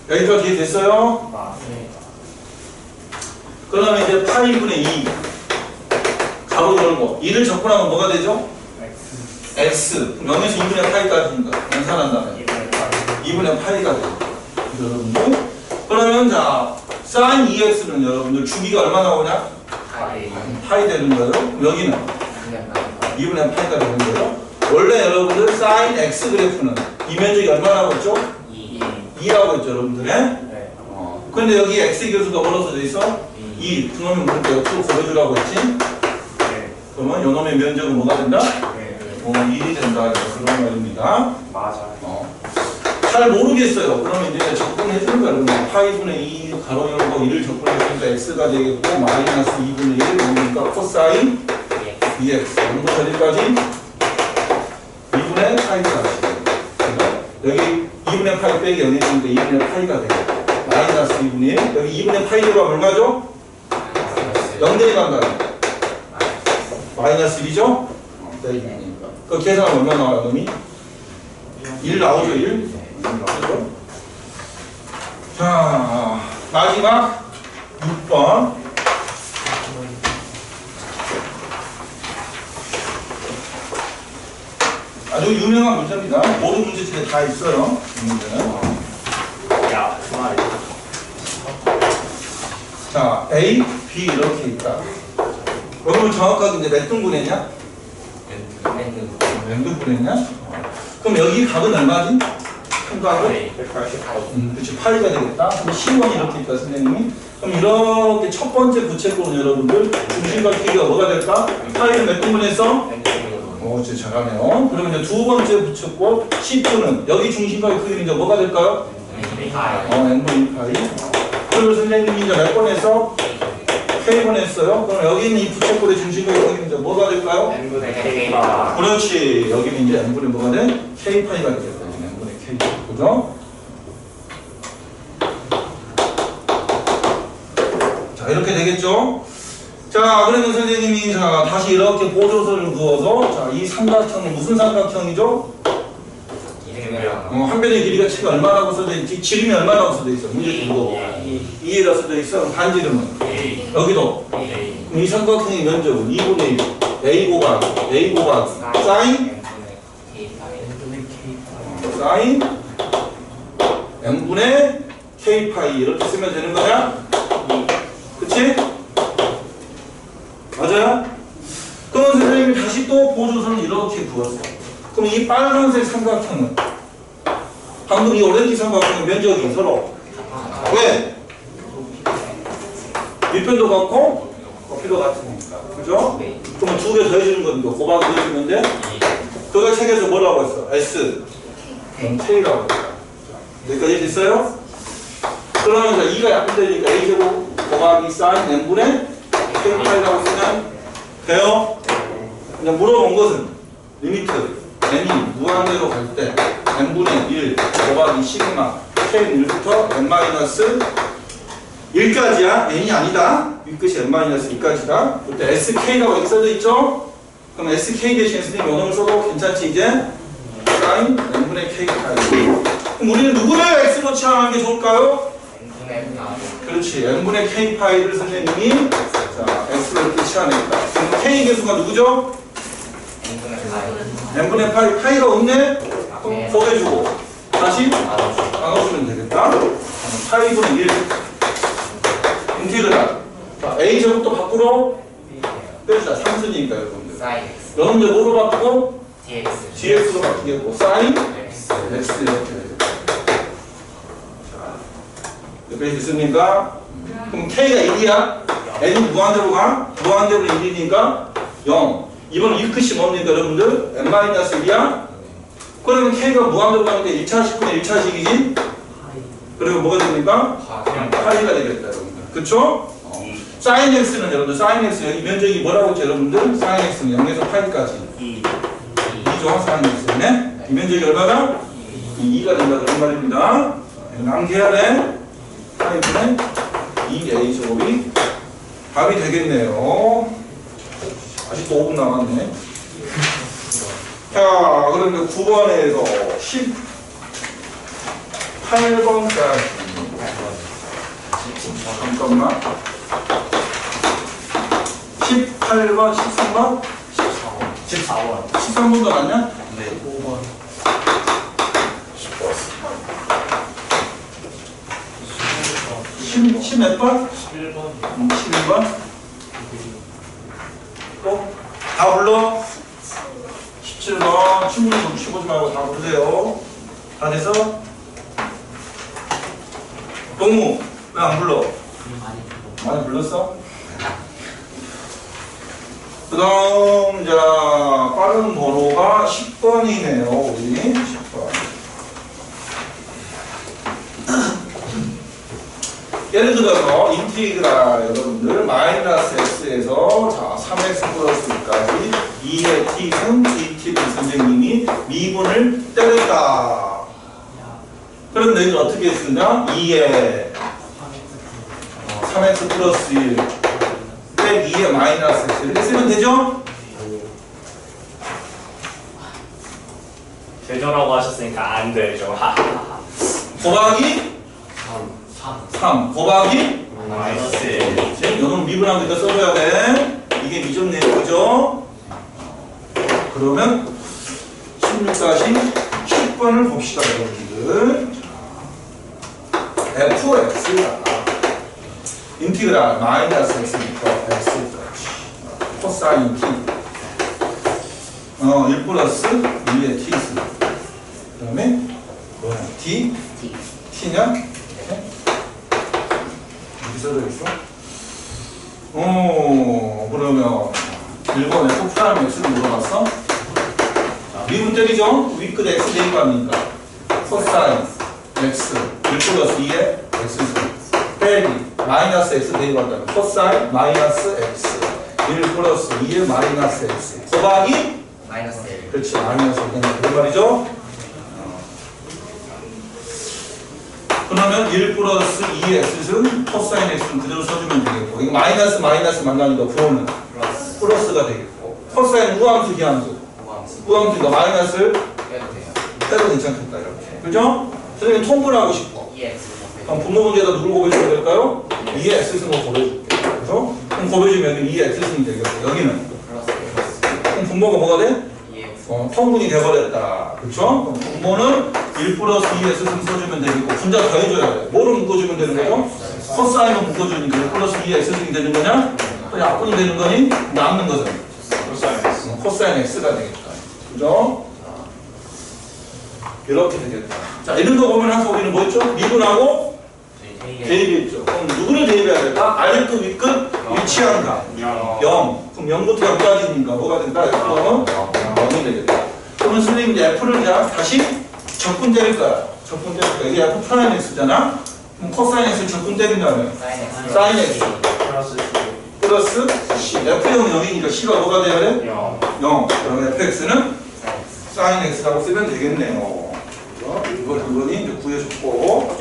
여기까지 이해됐어요? 맞습니다. 그러면 이제 파이분의 2 가로 열고 2를 적분하면 뭐가 되죠? x. x 0에서 2분의 파이까지니까 연산한다면 2분의 파이가 돼요. 여러분들. 그러면 자 sin 2x는 여러분들 주기가 얼마 나오냐? 파이 되는 거예요. 여기는 2분의 파이가 되는 거예요. 원래 여러분들 sin x 그래프는 이 면적이 얼마 나오겠죠? 2라고 했죠 여러분들. 근데 여기 x 교수가 뭐라고 써져 있어? 2. 그러면 그렇게 옆으로 보여주라고 했지? 그러면 요놈의 면적은 뭐가 된다? 1이 된다. 그런 말입니다. 맞아요. 잘 모르겠어요. 그러면 이제 적분해주는 거야. 여러분. 파이분의 2 가로 열고 1을 적분해주니까 x가 되겠고 마이너스 2분의 1 그러니까 코사인 2x. 여기부터 어디까지? 2분의 파이까지. 여기 2분의 파이 빼기 0이니까 2분의 파이가 되고 마이너스 2분의 1. 여기 2분의 파이 대로 얼마죠? 0 간다. 마이너스 1이죠? 빼기 2니까. 그 계산하면 얼마 나와요, 그러면? 1 나오죠, 1? 나오죠? 자, 마지막 6번. 아주 유명한 문제입니다. 모든 문제집에 다 있어요. 이 문제는. 야, 정말. 자, A, B 이렇게 있다. 여러분 정확하게 이제 몇 등분했냐? 몇 등분했냐? 그럼 여기 값은 얼마지? 큰 값은? 188. 그렇지, 8이 되겠다. 그럼 10원이 이렇게 있다, 선생님이. 그럼 이렇게 첫 번째 부채꼴은 여러분들 중심과 길이가 뭐가 될까? 8을 몇 등분했어? 오, 진짜 잘하네요. 그러면 이제 두 번째 부채꼴 C2는 여기 중심과 크기는 이제 뭐가 될까요? n분의 2파이. 그리고 선생님이 이제 몇 번 했어? K번 했어요. 그럼 여기 있는 이 부채꼴의 중심과 크기는 이제 뭐가 될까요? 그렇지. 여기는 이제 n분의 뭐가 돼? K파이가 되겠다. n분의 K. 그죠? 자, 이렇게 되겠죠? 자, 그러면 선생님이 자, 다시 이렇게 보조선을 그어서 자, 이 삼각형은 무슨 삼각형이죠? 한 변의 길이가 책이 얼마라고 써져 있지? 지름이 얼마라고 써져 있어? 문제 중고 2라고 써져 있어. 그럼 반지름은? 여기도. 그럼 이 삼각형의 면적은 2분의 1 A 곱하기 사인 n분의 k파이 이렇게 쓰면 되는 거야? 그치? 맞아요? 그럼 선생님이 다시 또 보조선을 이렇게 그었어. 그럼 이 빨간색 삼각형은 방금 이 오렌지 삼각형의 면적이 서로 왜? 밑변도 같고 높이도 같으니까. 그죠? 그러면 두 개 더해주는 거니까 곱하기 더해주면 돼? 그걸 책에서 뭐라고 했어? S K라고 했다. 여기까지 됐어요? 그러면 2가 약분되니까 A제곱 곱하기 사인 n분의 K파이라고 쓰면 돼요? 그냥 물어본 것은 리미트 n이 무한대로 갈 때 n분의 1 곱하기 시그마 k는 1부터 n-1까지야. n이 아니다. 윗끝이 n-2까지다. 그때 sk라고 여기 써져 있죠? 그럼 sk 대신에 선생님 요놈을 써도 괜찮지 이제? sin n분의 k파이. 그럼 우리는 누구를 x로 치환하는 게 좋을까요? 그렇지. n분의 k파이를 선생님이 자 x로 이렇게 치환했다. 그럼 k 개수가 누구죠? n분의 파이가 없네? 그럼 곱해주고 다시 나눠주면 되겠다. 파이분의 1 인티그랄 a 제곱도 밖으로 빼주자. 3순이니까 여러분들. 여러분들 뭐로 바꾸고? dx로 바뀌겠고 사인 x 이렇게 되겠다. 자, 옆에 있습니까? 그럼 k가 1이야? n이 무한대로 가? 무한대로 1이니까 0. 이번 1끝이 뭡니까 여러분들? n-1이야? 그러면 k가 무한대로 가니까 1차식분의 1차식이지? 그리고 뭐가 됩니까? 파이가 되겠다 여러분들. 그쵸? sin x는 여러분들 sin x 여기 면적이 뭐라고 했죠 여러분들? sin x는 0에서 파이까지 2죠 sin x는 이 면적이 얼마다? 2가 된다 그런 말입니다. 남겨야 돼. 파이분의 2a 제곱이 답이 되겠네요. 아직도 5분 남았네. 자, 그러면 9번에서 18번까지. 잠깐만. 18번, 13번? 14번. 13번도 맞냐? 네. 5번. 10 몇 번? 11번. 11번? 또? 다 불러? 17번. 충분히 눈치 보지 말고 다 부르세요. 다 돼서? 동무, 왜 안 불러? 많이 불렀어? 그 다음, 자, 빠른 번호가 10번이네요, 우리. 10번. 예를 들어서, 인티그랄, 여러분들, 마이너스 x에서, 자, 3x 플러스 2까지 2의 t승, 2t를 선생님이 미분을 때렸다. 그럼 너희는 어떻게 쓰냐? 2의 3x 플러스 1 백 2의 마이너스 x 이렇게 쓰면 되죠? 되죠라고 하셨으니까 안 되죠. 곱하기 3 곱하기 마이너스. 이건 미분하면 이거 써줘야 돼. 이게 미적네요, 그죠? 그러면 16-10번을 봅시다, 여러분들. fx가 인티그랄 마이너스 x부터 x까지 코사인 t 1 플러스 2의 t승 그 다음에 뭐야? t냐? 이렇게 써져 있어? 그러면 1번에 f 프라임 x를 물어봤어? 자, 미분 때리죠? 위끝 x 대입합니까? 코사인 x 1 플러스 2의 x승 빼기 마이너스 x 대입한다면 코사인 마이너스 x 1 플러스 2의 마이너스 x 곱하기 마이너스 1. 그렇지 마이너스 1 그 말이죠? 그러면 1 플러스 2의 x승 코사인 x는 그대로 써주면 되겠고 이거 마이너스 마이너스 만나니까 부호는 플러스가 되겠고 코사인 우함수 기함수 우함수니까 마이너스를 빼도 돼요. 빼도 괜찮겠다 이렇게 그죠? 선생님 통분을 하고 싶어 2x. 그럼 분모 문제에다 누굴 곱해주면 될까요? 2의 x승을 곱해줄게 그래서 그럼 곱해주면 여기 2의 x승이 되겠고 여기는 플러스 그럼 분모가 뭐가 돼? 2x. 통분이 돼버렸다 그쵸? 그럼 분모는 1 플러스 2의 x승 써주면 되겠고 분자 더해줘야 돼 뭐로 묶어주면 되는 거죠? 코사인을 묶어주니까 1 플러스 2의 x승이 되는 거냐? 또 약분이 되는 거니? 남는 것은 코사인 x가 되겠다 그죠? 이렇게 되겠다 자 이런 거 보면 항상 우리는 뭐 했죠? 미분하고 대입했죠. 그럼 누구를 대입해야 될까? 아래끝 위끝 일치한가? 0. 그럼 0부터 0까지니까 뭐가 된다? F는 0이 되겠다. 그러면 선생님 이제 F를 다시 적분 때릴 거야. 적분 때릴 거야. 이게 F 프라임 X잖아? 그럼 코사인 X를 적분 때린다면 사인 X 플러스 C. F형 0이니까 C가 뭐가 돼야 돼? 0. 그러면 FX는 사인 X라고 쓰면 되겠네요. 이번이 이제 구해줬고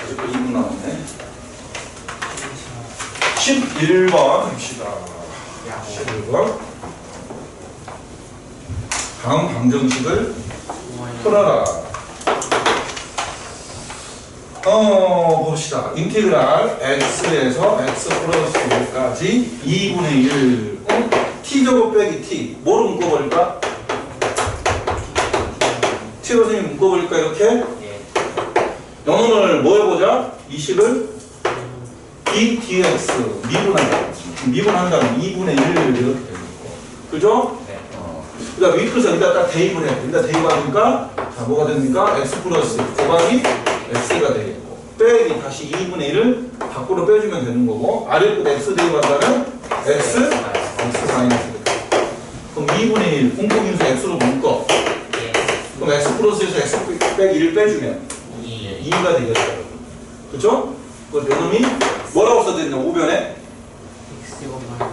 아직도 2분 남았네. 11번 합시다. 11번. 다음 방정식을 풀어라. 봅시다. 인테그랄 x에서 x 플러스 1까지 2분의 1 t제곱 빼기 t 뭐로 묶어버릴까? t로 선생님 묶어버릴까 이렇게? 영혼을 뭐 해보자? 20을 dx 미분한다면 2분의 1 이렇게 되는 거 그죠? 네. 그러니까 위끝에 여기다 딱 대입을 해. 여기다 대입하니까 자 뭐가 됩니까? x 플러스 곱하기 x가 되겠고 빼기 다시 2분의 1을 밖으로 빼주면 되는 거고 아래끝 x 대입한다면 x 마이너스 그럼 2분의 1 공통인수 x로 묶어 그럼 x 플러스에서 x 빼기 1 빼주면 2가 되겠죠 그쵸? 그 요놈이 뭐라고 써져있냐 5변에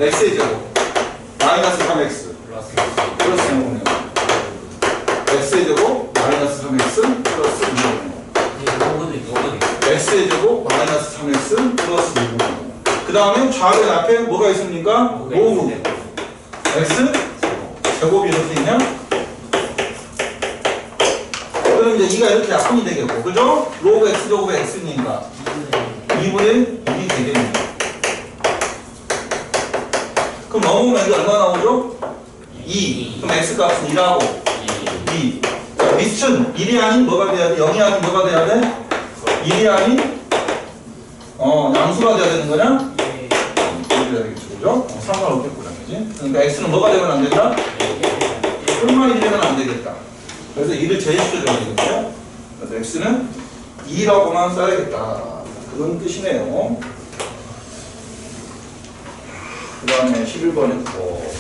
x의 제곱 마이너스 3x 플러스 0이네요 x의 제곱 마이너스 3x 플러스 2이네요 x의 제곱 마이너스 3x 플러스 2이네요 그 다음에 좌변 앞에 뭐가 있습니까? 로그 x 제곱이 이렇게 있냐? 그럼 이제 2가 이렇게 약분이 되겠고 그죠? 로그 x 제곱의 x니까 2분의 1이 되겠네요 그럼 넘으면 이게 얼마 나오죠? 2. 그럼 x 값은 2라고 2. 자, 미스춘 1이 아닌 뭐가 돼야 돼? 0이 아닌 뭐가 돼야 돼? 1이 아닌 양수가 돼야 되는 거냐? 1이 돼야 되겠죠, 그죠? 상관없겠구나, 그지? 그러니까 x는 뭐가 되면 안 된다? 뿔만이 되면 안 되겠다. 그래서 2를 제시켜줘야 되겠죠? 그래서 x는 2라고만 써야겠다. 그런 뜻이네요. 그 다음에 11번 했고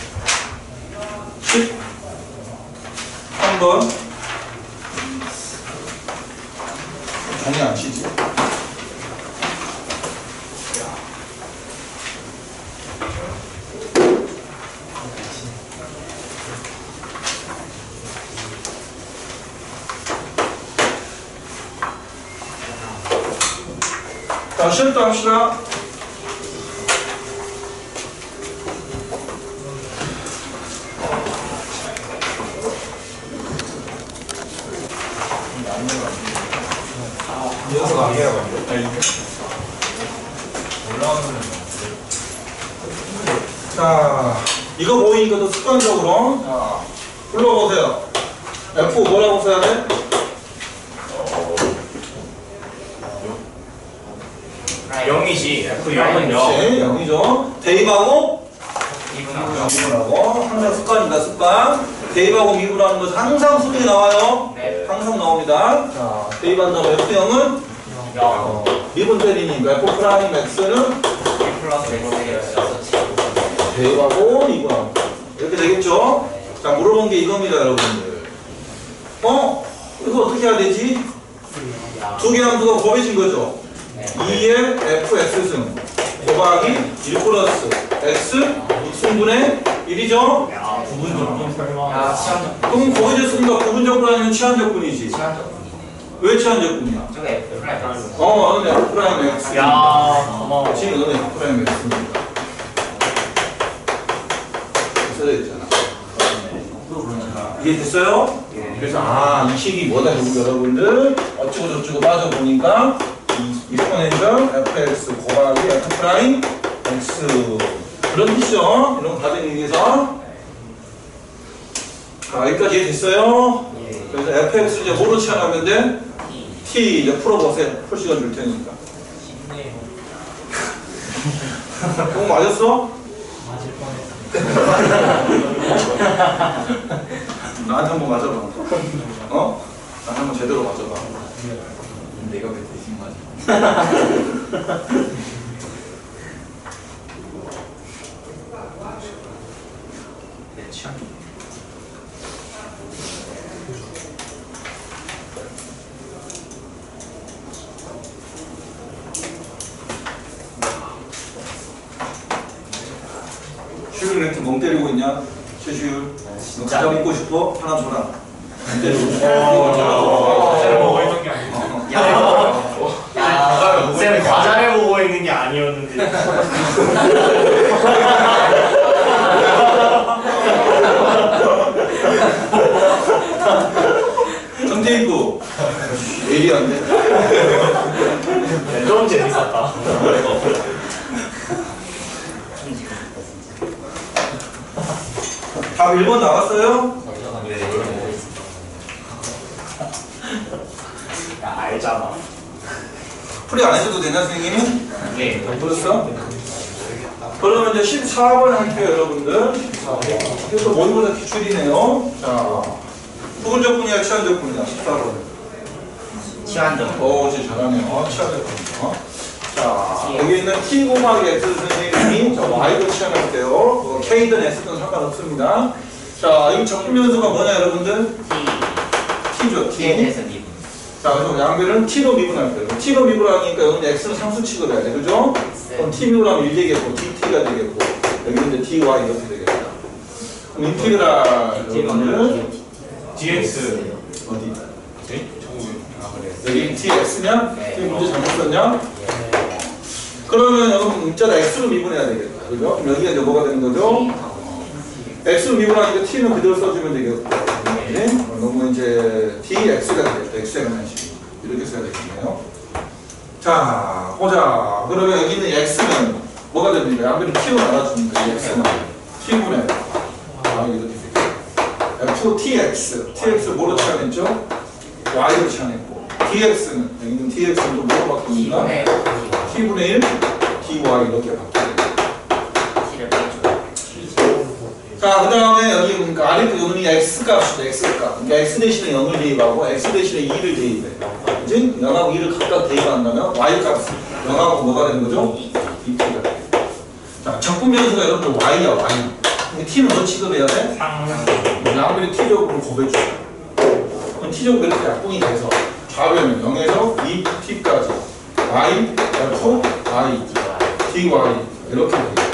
13번 종이 안 치지? 자, 시험도 합시다. 이어서 안 돼요. 자, 이거 보이니까 또 습관적으로 자, 불러보세요. F 뭐라고 써야 돼? 영이지. F 0은 0. 그렇지, 0이죠. 대입하고 이분은 미분하고 항상 습관입니다. 습관. 대입하고 미분하는 것은 항상 수능에 나와요. 네. 항상 나옵니다. 자, 대입한 다음에 F0은 0. 미분 때리니까 F 프라임 X는 플러스 X가 대입하고 미분하고 이렇게 되겠죠? 자, 물어본 게 이겁니다, 여러분들. 이거 어떻게 해야 되지? 두 개 함수가 곱해진 거죠? 2의 fx승 곱하기 1 플러스 x x분의 1이죠? 부분 좀 설명. 그럼 곱해졌으니까 부분적분 아니면 치환적분이지. 왜 치환적분이야? 저거 F 프라임. 너는 f 프라임 x. 야, 고마워. 그렇지, 너는 f 프라임 x입니다. 써져 있잖아. 이해됐어요? 그래서 이 식이 뭐다 여러분들 어쩌고 저쩌고 따져보니까 이스포넨셜 fx 곱하기 f 프라임 x 그런 뜻이죠. 이런 거 받은 의미에서 여기까지 이해됐어요? 그래서 fx 이제 뭐로 치환하면 돼? t 이제 풀어보세요. 풀 시간 줄 테니까. 그거 맞았어? 맞을 뻔했어. 나한테 한번 맞아봐. 나한테 한번 제대로 맞아봐. 내가 왜 대신 맞아? 슈율 이렇게 멍 때리고 있냐? 최슈율. 너 가자 먹고 싶어? 하나 줘라. 안 때리고 싶어. 과자를 보고 있는 게 아니고. 쌤 과자를 보고 있는 게 아니었는데. 정태입구. 예리한데? 좀 재밌었다. 답 1번 나왔어요? 야, 알잖아. 풀이 안 해줘도 되냐, 선생님이? 네. 그랬어? 그러면 이제 14번 할게요, 여러분들. 14번. 그래서 모의고사 기출이네요. 자, 부분적분이야, 치환적분이야, 14번. 치환적. 진짜 잘하네요. 치환적분이요. 자, 여기 있는 t 곱하기 x 선생님이 자, y도 치환할게요. k든 x든 상관없습니다. 자, 여기 적분변수가 뭐냐, 여러분들? t죠, t. 자, 그래서 양변은 t로 미분할 거예요. t로 미분하니까 여기는 x는 상수 취급해야 돼, 그죠? 그럼 t 미분하면 1 되겠고, dt가 되겠고, 여기는 이제 dy 이렇게 되겠다. 그럼 인티그랄 여러분들 dx. 어디? 여기 tx냐? t 문제 잘못 썼냐? 그러면 여기 문자를 x로 미분해야 되겠다, 그죠? 그럼 여기가 이제 뭐가 되는 거죠? x로 미분하니까 t는 그대로 써주면 되겠고. 네? 그러면 이제 dx가 되겠다. x의 방식이 이렇게 써야 되겠네요. 자, 보자. 그러면 여기 있는 x는 뭐가 됩니까? 양변을 t로 나눠주니까 이 x는 t분의 이렇게 f(tx) tx를 뭐로 치환했죠? y로 치환했고 dx는 여기는 dx는 또 뭐로 바뀝니까? t분의 1 dy 이렇게 바뀌어요. 자, 그 다음에 여기 그러니까 아래 요놈이 x값이죠. x값. 그러니까 x 대신에 0을 대입하고 x 대신에 2를 대입해. 그치? 0하고 2를 각각 대입한다면 y값 0하고 뭐가 되는 거죠? 2t가 돼. 자, 적분 변수가 여러분들 y야, y. 근데 t는 뭐 취급해야 돼? 양변이 t적으로 곱해줘. 그럼 t적으로 이렇게 약분이 돼서 좌변은 0에서 2t까지 y, f, y, dy 이렇게 되겠다.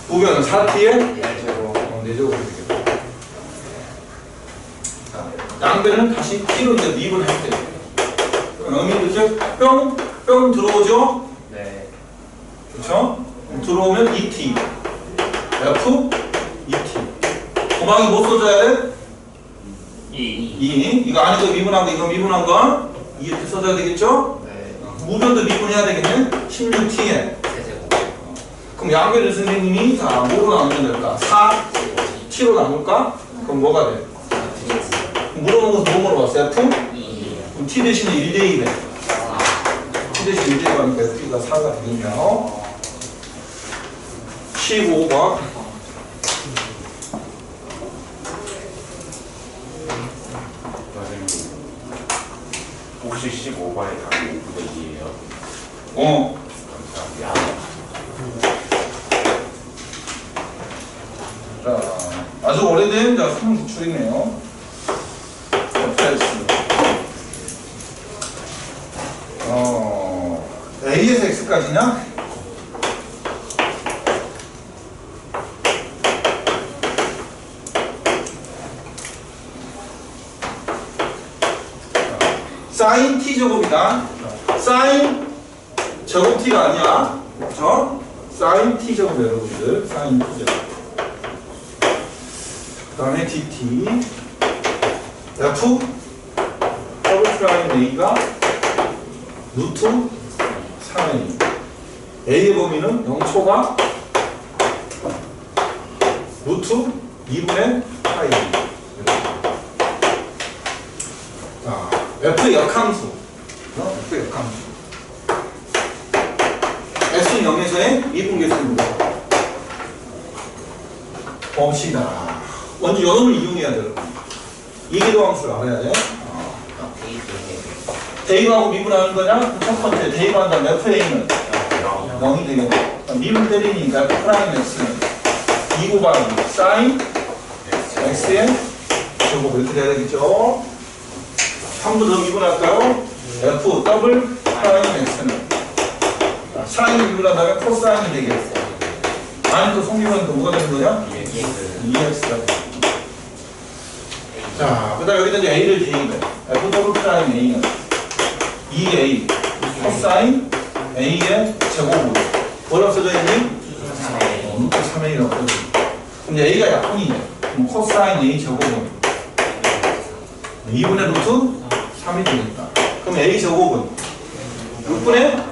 우변은 4t에 4제곱 되겠다. 양변은 다시 t로 이제 미분할 때. 여기 이렇게 뿅 들어오죠? 네. 그렇죠? 들어오면 2t, f, 2t. 고방이 뭐 써줘야 돼? 2. 이거 안에서 미분한 거, 이거 미분한 거 2 이렇게 써줘야 되겠죠? 네. 우변도 미분해야 되겠네? 16t에. 그럼 양변의 선생님이 자 뭐로 나누면 될까? 4t로 나눌까? 그럼 뭐가 돼? 물어본 것도 뭐 물어봤어? f? 그럼 t 대신에 1대2래. t 대신에 1대2 하니까 f가 4가 되겠네요. 15번. 혹시 15번에 답이 5분의 2예요? 감사합니다. 자, 아주 오래된 수능 기출이네요. A에서 X까지냐? 사인 T제곱이다. 사인 제곱 T가 아니야. 그렇죠? 사인 T제곱 여러분들. 사인 T제곱. 그 다음에 dt f 더블 프라임 a가 루트 3a a의 범위는 0초가 루트 2분의 파이. 자, f의 역함수. f의 역함수. x는 0에서의 미분계수입니다. 봅시다. 먼저 요놈을 이용해야 돼요. 이계도 함수를 알아야 돼. 대입하고 미분하는 거냐? 첫 번째 대입한 다음 FA는 0이 되겠고 미분 때리니까 프라임 X는 2 곱하기 사인 X의 제곱 이렇게 돼야 되겠죠? 한 번 더 미분할까요? F 더블 프라임 X는 사인을 미분한 다음에 코사인이 되겠고 안에 또 성미분하니까 뭐가 되는 거냐? 2X가 돼. 자, 그 다음에 여기다 이제 A를 대입해. F 더블 프라임 A는 2A 코사인 A의 제곱으로 뭐라고 써져 있니? 루트 3A라고 써져 있니? 그럼 이제 A가 약분이네. 그럼 코사인 A 제곱은 2분의 루트 3이 되겠다. 그럼 A 제곱은 6분의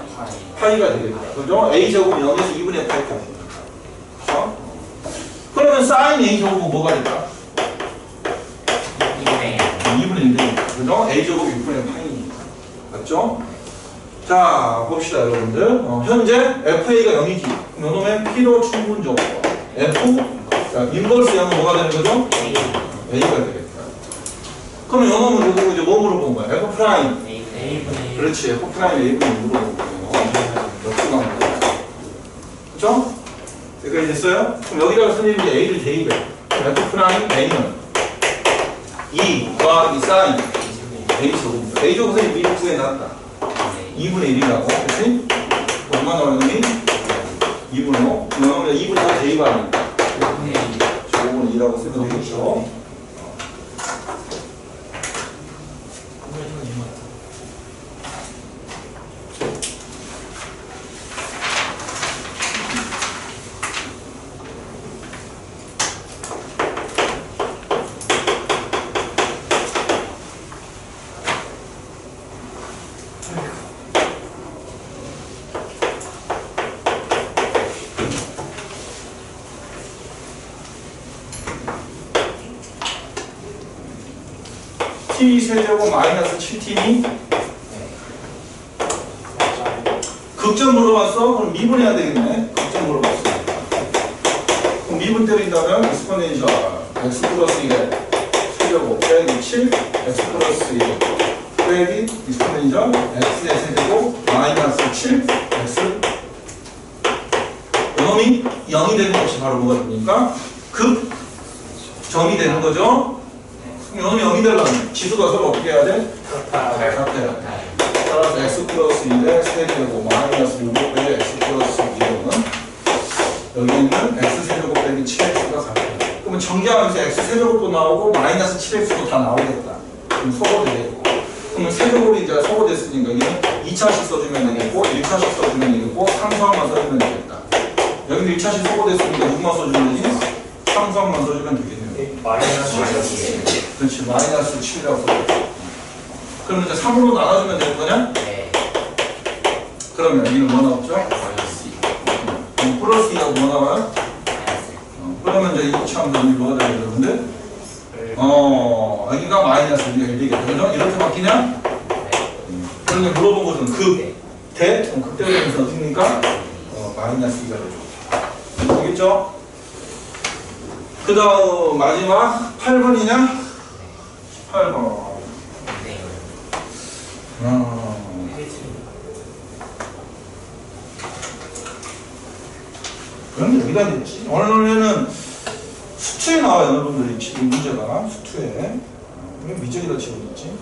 파이가 되겠다. 그죠? A 제곱은 0에서 2분의 파이까지. 그렇죠? 그러면 사인 A 제곱은 뭐가 될까? 2분의 1 되니까. 그죠? A 제곱 6분의 파이니까. 맞죠? 자, 봅시다, 여러분들. 현재 FA가 0이지. 그럼 요놈의 P로 충분적으로 F, 자, 인버스 0은 뭐가 되는 거죠? A가 되겠다. 그러면 요놈은 누구 이제 뭐 물어본 거야? F 프라임. 그렇지. F 프라임 A분이 물어본 거예요. 역수가 물어본 그렇죠? 여기까지 됐어요? 그럼 여기다가 선생님이 이제 A를 대입해. F 프라임 A는 2 더하기 사인 A 제곱입니다. A 제곱 선생님 미리 구해놨다. 2분의 1이라고. 그치? 얼마 나오니? 2분의 5. 그러면 2분의 5 대입하니까. 제곱은 2라고 쓰면 되겠죠. t 세제곱 마이너스 7t니 극점 물어봤어? 그럼 미분해야 되겠네. 극점 물어봤어. 그럼 미분 때린다면 익스포넨셜 x 플러스 1에 세제곱 빼기 7 x 플러스 1 빼기 익스포넨셜 x의 세제곱 마이너스 7 x 이놈이 0이 되는 것이 바로 뭐가 됩니까? 극점이 되는 거죠. 그럼 이놈이 0이 되려면 지수가 서로 어떻게 해야 돼? 같아요. 따라서 x 플러스 1의 세제곱 마이너스 6의 x 플러스 2는 여기는 x 세제곱 빼기 7x가 4. 그러면 정리하면서 x 세제곱도 나오고 마이너스 7x도 다 나오겠다. 그럼 소거되고. 그러면 세제곱이 이제 소거됐으니까 이는 2차식 써주면 되겠고 1차식 써주면 되겠고 상수항만 써주면 되겠다. 여기는 1차식 소거됐으니까 6만 써주면 되지? 상수항만 써주면 되겠네요. 마이너스 그렇지. 마이너스 7이라고 써줘. 그러면 이제 3으로 나눠주면 되는 거냐? 네. 그러면 여기는 뭐 나왔죠? 플러스 2하고 뭐 나와요? 그러면 이제 이거 참 여기 뭐가 되죠, 여러분들? 여기가 마이너스 1이 되겠죠. 그죠? 이렇게 바뀌냐? 그런데 물어본 것은 대? 그럼 극대되면서 어떻습니까? 마이너스 2가 되죠. 알겠죠? 그 다음 마지막 8번이냐? 18번. 그럼 여기다 냈지. 오늘은 수투에 나와요, 여러분들이 지금 문제가 수투에. 왜 미적이다 치고 있지?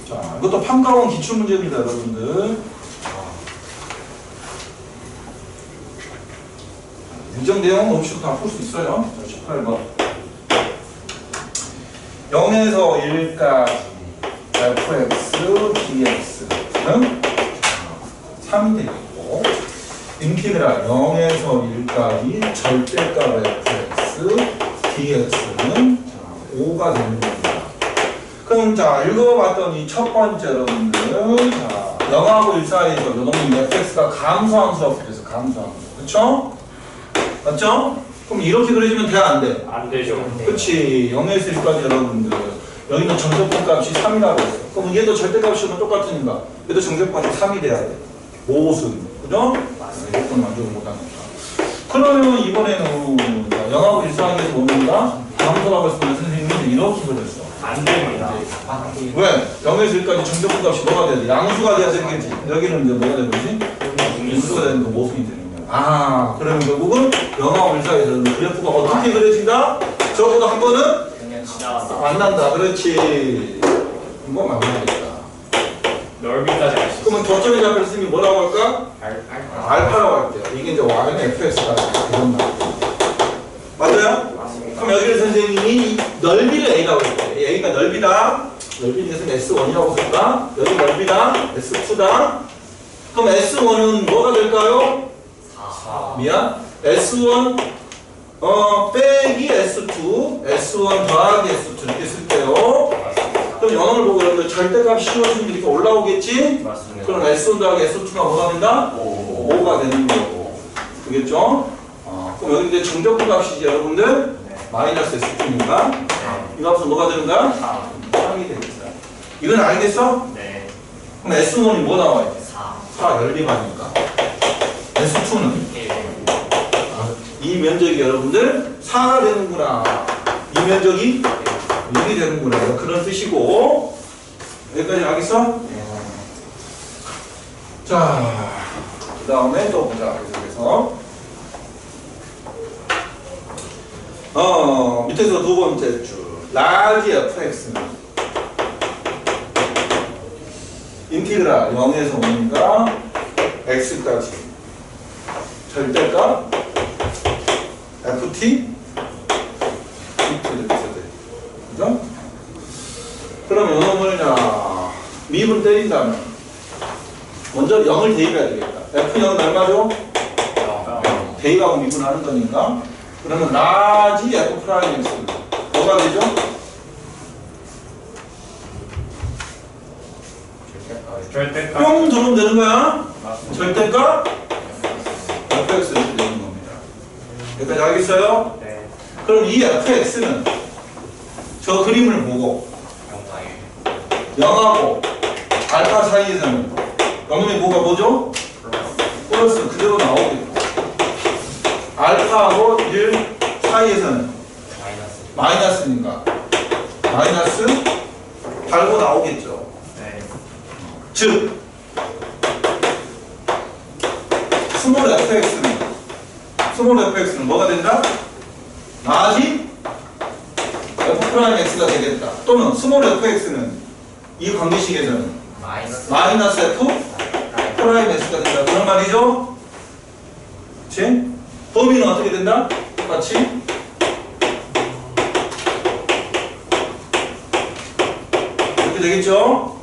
자, 이것도 판가원 기출 문제입니다, 여러분들. 일정 내용은 없이도 다 풀 수 있어요. 18번. 0에서 1까지 fx, dx는 3이 되겠고 인티그랄 0에서 1까지 절대값 fx, dx는 5가 되는 겁니다. 그럼 자 읽어봤더니 첫 번째 여러분들 자 0하고 1 사이에서 요놈이 fx가 감소함수라고 그래서 감소함수 그쵸? 맞죠? 그럼 이렇게 그려지면 돼? 안 돼? 안 되죠. 그치 0에서 1까지 여러분들 여기는 정적분 값이 3이라고 했어. 그럼 얘도 절대값이면 똑같으니까 얘도 정적분이 3이 돼야 돼. 모순 그죠? 이것도 만족을 못합니다. 그러면 이번에는 0하고 1 사이에서 뭡니까? 감소라고 했으면 선생님이 이렇게 그렸어. 안 됩니다. 왜? 0에서 1까지 정적분 값이 뭐가 돼야 돼? 양수가 돼야 되겠지. 여기는 이제 뭐가 되는 거지? 인수가 되는 거 모순이 되는 거야. 아, 그러면 결국은 0하고 1 사이에서 그래프가 어떻게 그려진다? 적어도 한 번은 그냥 지나간다. 만난다. 그렇지. 이거 만나야겠다. 넓이까지 알 수 있어. 그러면 저점에 잡혔으면 뭐라고 할까? 알파라고 할게요. 이게 이제 y는 fx가 이런 말. 맞아요? 맞습니다. 그럼 여기를 선생님이 넓이를 a라고 할게요. a가 넓이다. 넓이는 s1이라고 쓸까? 여기 넓이다. s2다. 그럼 s1은 뭐가 될까요? 4. 미안. s1 빼기 s2 s1 더하기 s2 이렇게 쓸게요. 그럼 영어를 보고 여러분들 절대값 씌워주면 이렇게 올라오겠지? 맞습니다. 그럼 s1 더하기 s2가 뭐가 된다? 5. 5가 되는 거고. 그겠죠? 그럼 여기 이제 정적분 값이지 여러분들? 마이너스 s2니까 이 값은 뭐가 되는 거야? 3이 되겠다. 이건 알겠어? 네. 그럼 s1이 뭐 나와야 돼? 4. 4 열리반이니까 s2는 1. 이 면적이 여러분들 4가 되는구나. 이 면적이 6이 되는구나. 그런 뜻이고 여기까지 알겠어? 자, 그 다음에 또 보자. 계속해서 밑에서 두 번째 줄 라지 fx는 인티그랄 0에서 5니까 x까지 절대값 ft 이렇게 써야 돼. 그죠? 그럼 요놈을 미분 때린다면 먼저 0을 대입해야 되겠다. f0은 얼마죠? 대입하고 미분하는 거니까 그러면 라지 f 프라임 x 뭐가 되죠? 절대값. 뿅 들어오면 되는 거야. 맞습니다. 절대값 fx 이렇게 되는 겁니다. 여기까지 알겠어요? 네. 그럼 이 fx는 저 그림을 보고 0하고 알파 사이에서는 영놈이 뭐죠? 플러스 그대로 나오겠고 알파하고 1 사이에서는 마이너스니까 마이너스 달고 나오겠죠. 네. 즉 스몰 fx는 뭐가 된다? 라지 f'(x가) 되겠다. 또는 스몰 fx는 이 관계식에서는 마이너스 f'(x가) 된다. 그런 말이죠? 그치? 범위는 어떻게 된다? 똑같이 이렇게 되겠죠?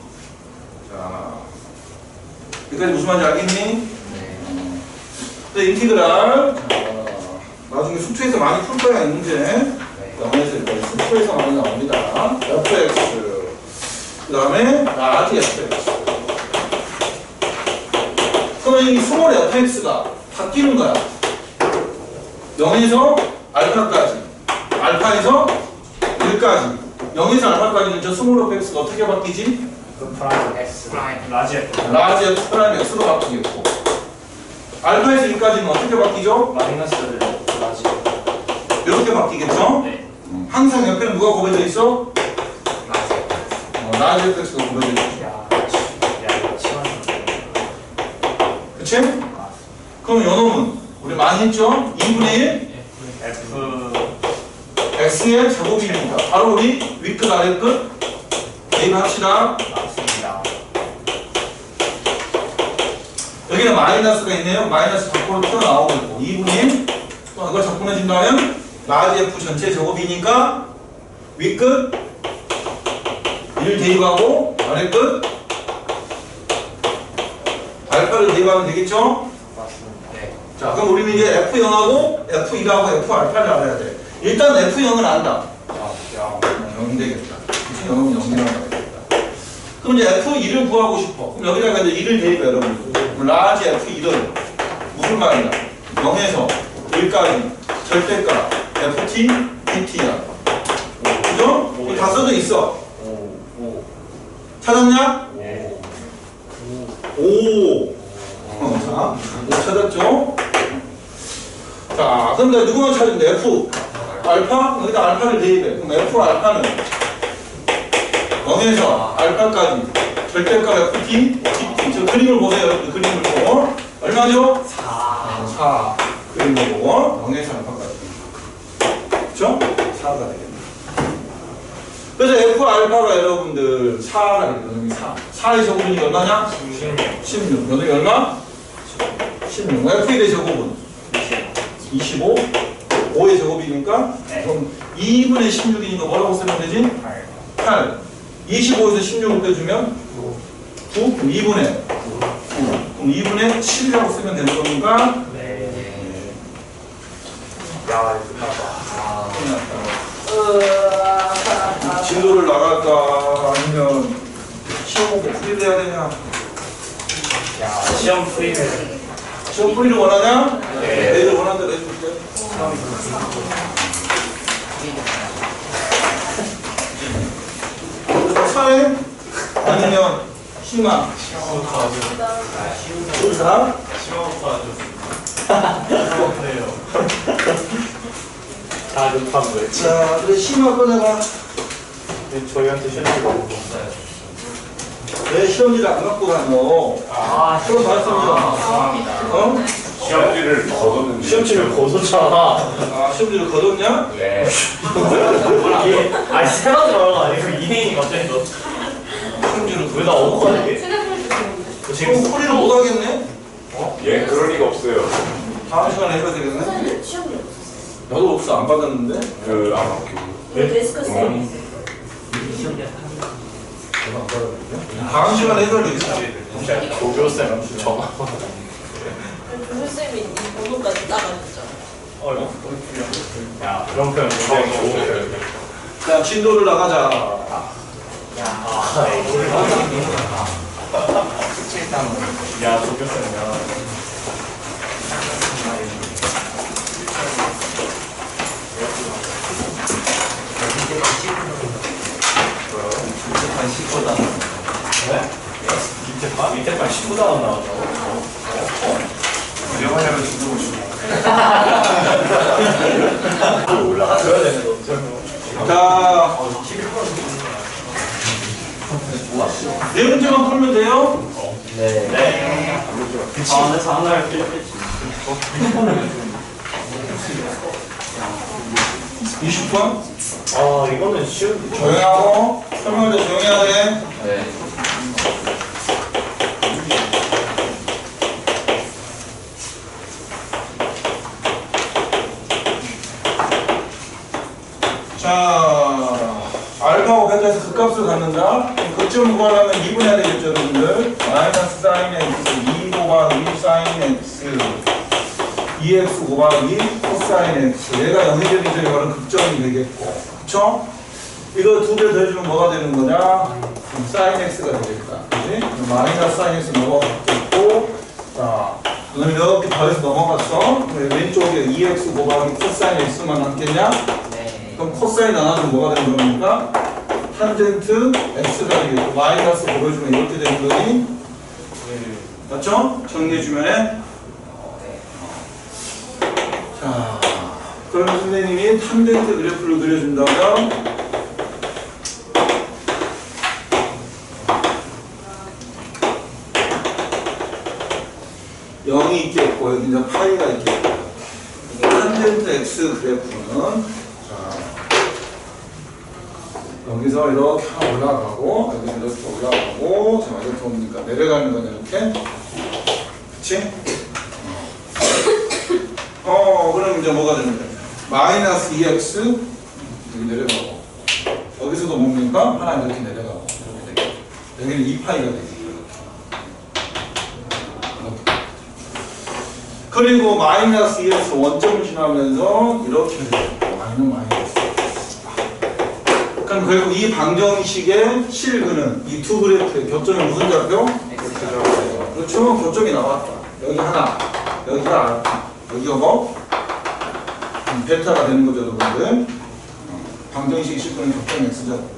자, 여기까지 무슨 말인지 알겠니? 네. 인티그랄. 나중에 수투에서 많이 풀 거야, 문제. 영어에서 이렇게 수투에서 많이 나옵니다. fx. 그 다음에 라지 fx. 그러면 이 스몰 fx가 바뀌는 거야. 0에서 알파까지. 알파에서 1까지. 0에서 알파까지는 저 스몰 fx가 어떻게 바뀌지? 프라임 X 라지 F 라지 f 프라임 x로 바뀌겠고. 알파에서 1까지는 어떻게 바뀌죠? 마이너스를 라지 이렇게 바뀌겠죠? 네. 항상 옆에는 누가 곱해져 있어? 라지 라지 fx가 곱해져 있어. 야 이거 치환 그치? 그럼 요놈은 우리 많이 했죠? 2분의 1 F x의 제곱이니까 바로 우리 윗끝 아래끝 대입합시다. 맞습니다. 여기는 마이너스가 있네요. 마이너스 밖으로 튀어나오고 있고 2분의 1 또 이걸 적분해준다면 라지 f 전체 제곱이니까 윗끝 1 대입하고 아래끝 알파를 대입하면 되겠죠? 맞습니다. 네. 자, 그럼 우리는 이제 F0하고 F2하고 F알파를 알아야 돼. 일단 F0은 안다. 0 되겠다. 0은 0이라고 되겠다. 그럼 이제 F2를 구하고 싶어. 그럼 여기다가 이제 2를 대입해, 여러분. 그럼 라지 F2를 무슨 말이냐? 0에서 1까지 절대값 FT, PT야. 그죠? 이거 다 써져 있어. 찾았냐? 오. 자, 못 찾았죠? 자, 그럼 내가 누구만 찾으면 돼? F 알파? 여기다 알파를 대입해. 그럼 F 알파는 0에서 알파까지 절대값 FT, PT. 저 그림을 보세요. 그 그림을 보고. 얼마죠? 4. 그림을 보고 0에서 알파까지. 그렇죠? 4가 되겠네. 그래서 F 알파가 여러분들 4가 되거든요. 4의 제곱이 얼마냐? 16. 여기 얼마? 16. F의 제곱은 25. 5의 제곱이니까 그럼 2분의 16이니까 뭐라고 쓰면 되지? 8. 25에서 16을 빼주면 9. 그럼 2분의 9. 그럼 2분의 7이라고 쓰면 되는 겁니까? 네. 야 진도를 나갈까? 아니면 시험 보고 풀이를 해야 되냐? 야 시험 프리를 시험 풀이를 원하냐? 네. 내일 원하는 대로 해줄게. 사회? 아니면 희망? 둘 다? 다 급한 거예요. 자, 그래 희망 꺼내봐. 저희한테 시험 너무 없어요. 왜 시험지를 안 갖고 다녀? 아 그런 말씀이잖아. 죄송합니다. 어? 시험지를 걷었는데. 시험지를 거뒀잖아. 아, 시험지를 거뒀냐? 네. 아니 세라지 말고 아니고 이혜인이 갑자기 너 시험지를 왜 나 어묵하게? 지금 풀이를 못 하겠네? 예, 그럴 리가 없어요. 다음 시간에 해야 되겠네? 선생님 시험이 없었어요. 나도 없어, 안 받았는데? 그 아마 왜 데스크 쌤이 다음 시간에 해야 되겠어. 조교쌤 전화. 교수쌤이 이 번호까지 따가셨죠. 야 그런 표현 굉장히 좋은 표현. 자, 진도를 나가자. 야 이거를 야 조교쌤이야. 한 10보다 밑에 판 19도 안 나온다고? 이러면 진짜 오시고. 올라가줘야 되는 거. 자, 네 문제만 풀면 돼요? 네. 네. 다음에 상날 필요했지. 20번? 아, 이거는 쉬운. 조용히 하고, 설명할 때 조용히 해야 돼. 네. 자, 알파하고 베타에서 극값을 갖는다. 극점을 구하려면 2분해야 되겠죠, 여러분들. 마이너스 사인 x, 2 곱하기 사인 x, 2x 곱하기 코사인 x. 얘가 영의적인 이거는 극점이 되겠고. 그쵸? 이거 두 개 더해주면 뭐가 되는 거냐? 그럼 사인 x가 되겠다. 그지? 마이너스 사인 x 넘어갔고, 자, 그럼 이렇게 더해서 넘어갔어. 왼쪽에 2x 곱하기 코사인 x만 남겠냐? 그럼 코사인 하나는 뭐가 되는 겁니까? 탄젠트 x가 되겠고 마이너스 보여주면 이렇게 되는 거니? 맞죠? 정리해주면은 자, 그러면 선생님이 탄젠트 그래프를 그려준다면 영이 있겠고 여기 이제 파이가 있겠고 탄젠트 x 그래프는 여기서 이렇게 올라가고 여기서 이렇게 올라가고 자 이렇게 옵니까 내려가는 거냐 이렇게 그치? 그럼 이제 뭐가 되는 거야 마이너스 2x 여기 내려가고 여기서도 뭡니까? 하나 이렇게 내려가고 이렇게 되겠다 여기는 2파이가 되겠다 그리고 마이너스 2에서 원점을 지나면서 이렇게 되겠다 마이너스 그럼 결국 이 방정식의 실근은 이 두 그래프의 교점이 무슨 좌표? 그렇죠? 교점이 나왔다. 여기 하나, 여기가 알파, 여기가 뭐? 베타가 되는 거죠, 여러분들. 방정식 실근은 교점 x좌표.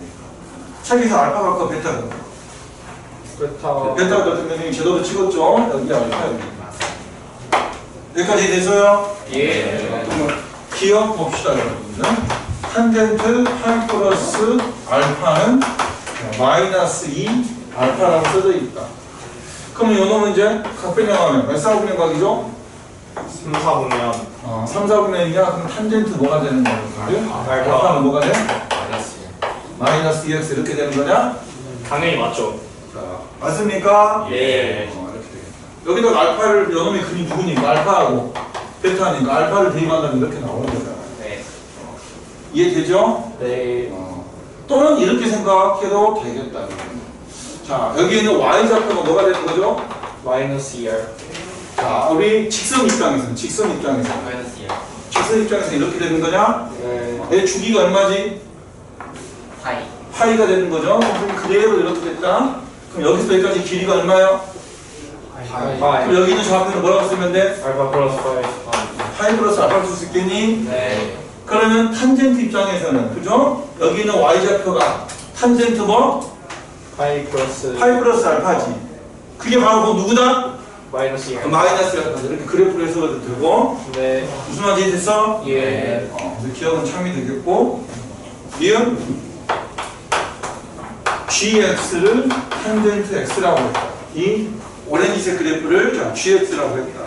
책에서 알파가 아까 베타가 베타가 그렇다면 제도로 찍었죠? 여기 알파, 여기. 여기까지 돼서요? 예. 그럼 기억 봅시다, 여러분들. 탄젠트 8 플러스 알파는 마이너스 2 알파라고 써져 있다. 그럼 이 놈은 이제 각변형하면 몇 4분의 각이죠? 3, 4분면 3, 4분의 1이야? 그럼 탄젠트 뭐가 되는 거야? 알파는 뭐가 돼? 마이너스 2x 이렇게 되는 거냐? 당연히 맞죠. 자, 맞습니까? 예. 이렇게 되겠다. 여기다가 알파를 요놈의 근이 누구니까? 알파하고 베타니까 알파를 대입한다면 이렇게 나오는 거잖아. 이해되죠? 네. 또는 이렇게 생각해도 되겠다. 자, 여기 있는 y좌표가 뭐가 되는 거죠? 마이너스 2R. 자, 우리 직선 입장에서 직선 입장에서 이렇게 되는 거냐? 네. 내 주기가 얼마지? 파이가 되는 거죠? 그럼 그대로 이렇게 됐다. 그럼 여기서 여기까지 길이가 얼마요? 그럼 여기 있는 좌표는 뭐라고 쓰면 돼? 알파 플러스 5. 파이 플러스 알파를 쓸 수 있겠니? 네. 그러면 탄젠트 입장에서는 그죠? 여기 있는 y좌표가 탄젠트 뭐? 파이 플러스 파이 플러스 알파지. 그게 바로 뭐 누구다? 마이너스 2R. 마이너스 알파. 이렇게 그래프로 해석해도 되고 네. 무슨 말인지 됐어? 예. 기억은 참이 되겠고 이은 gx를 탄젠트 x라고 했다. 이 오렌지색 그래프를 자, gx라고 했다.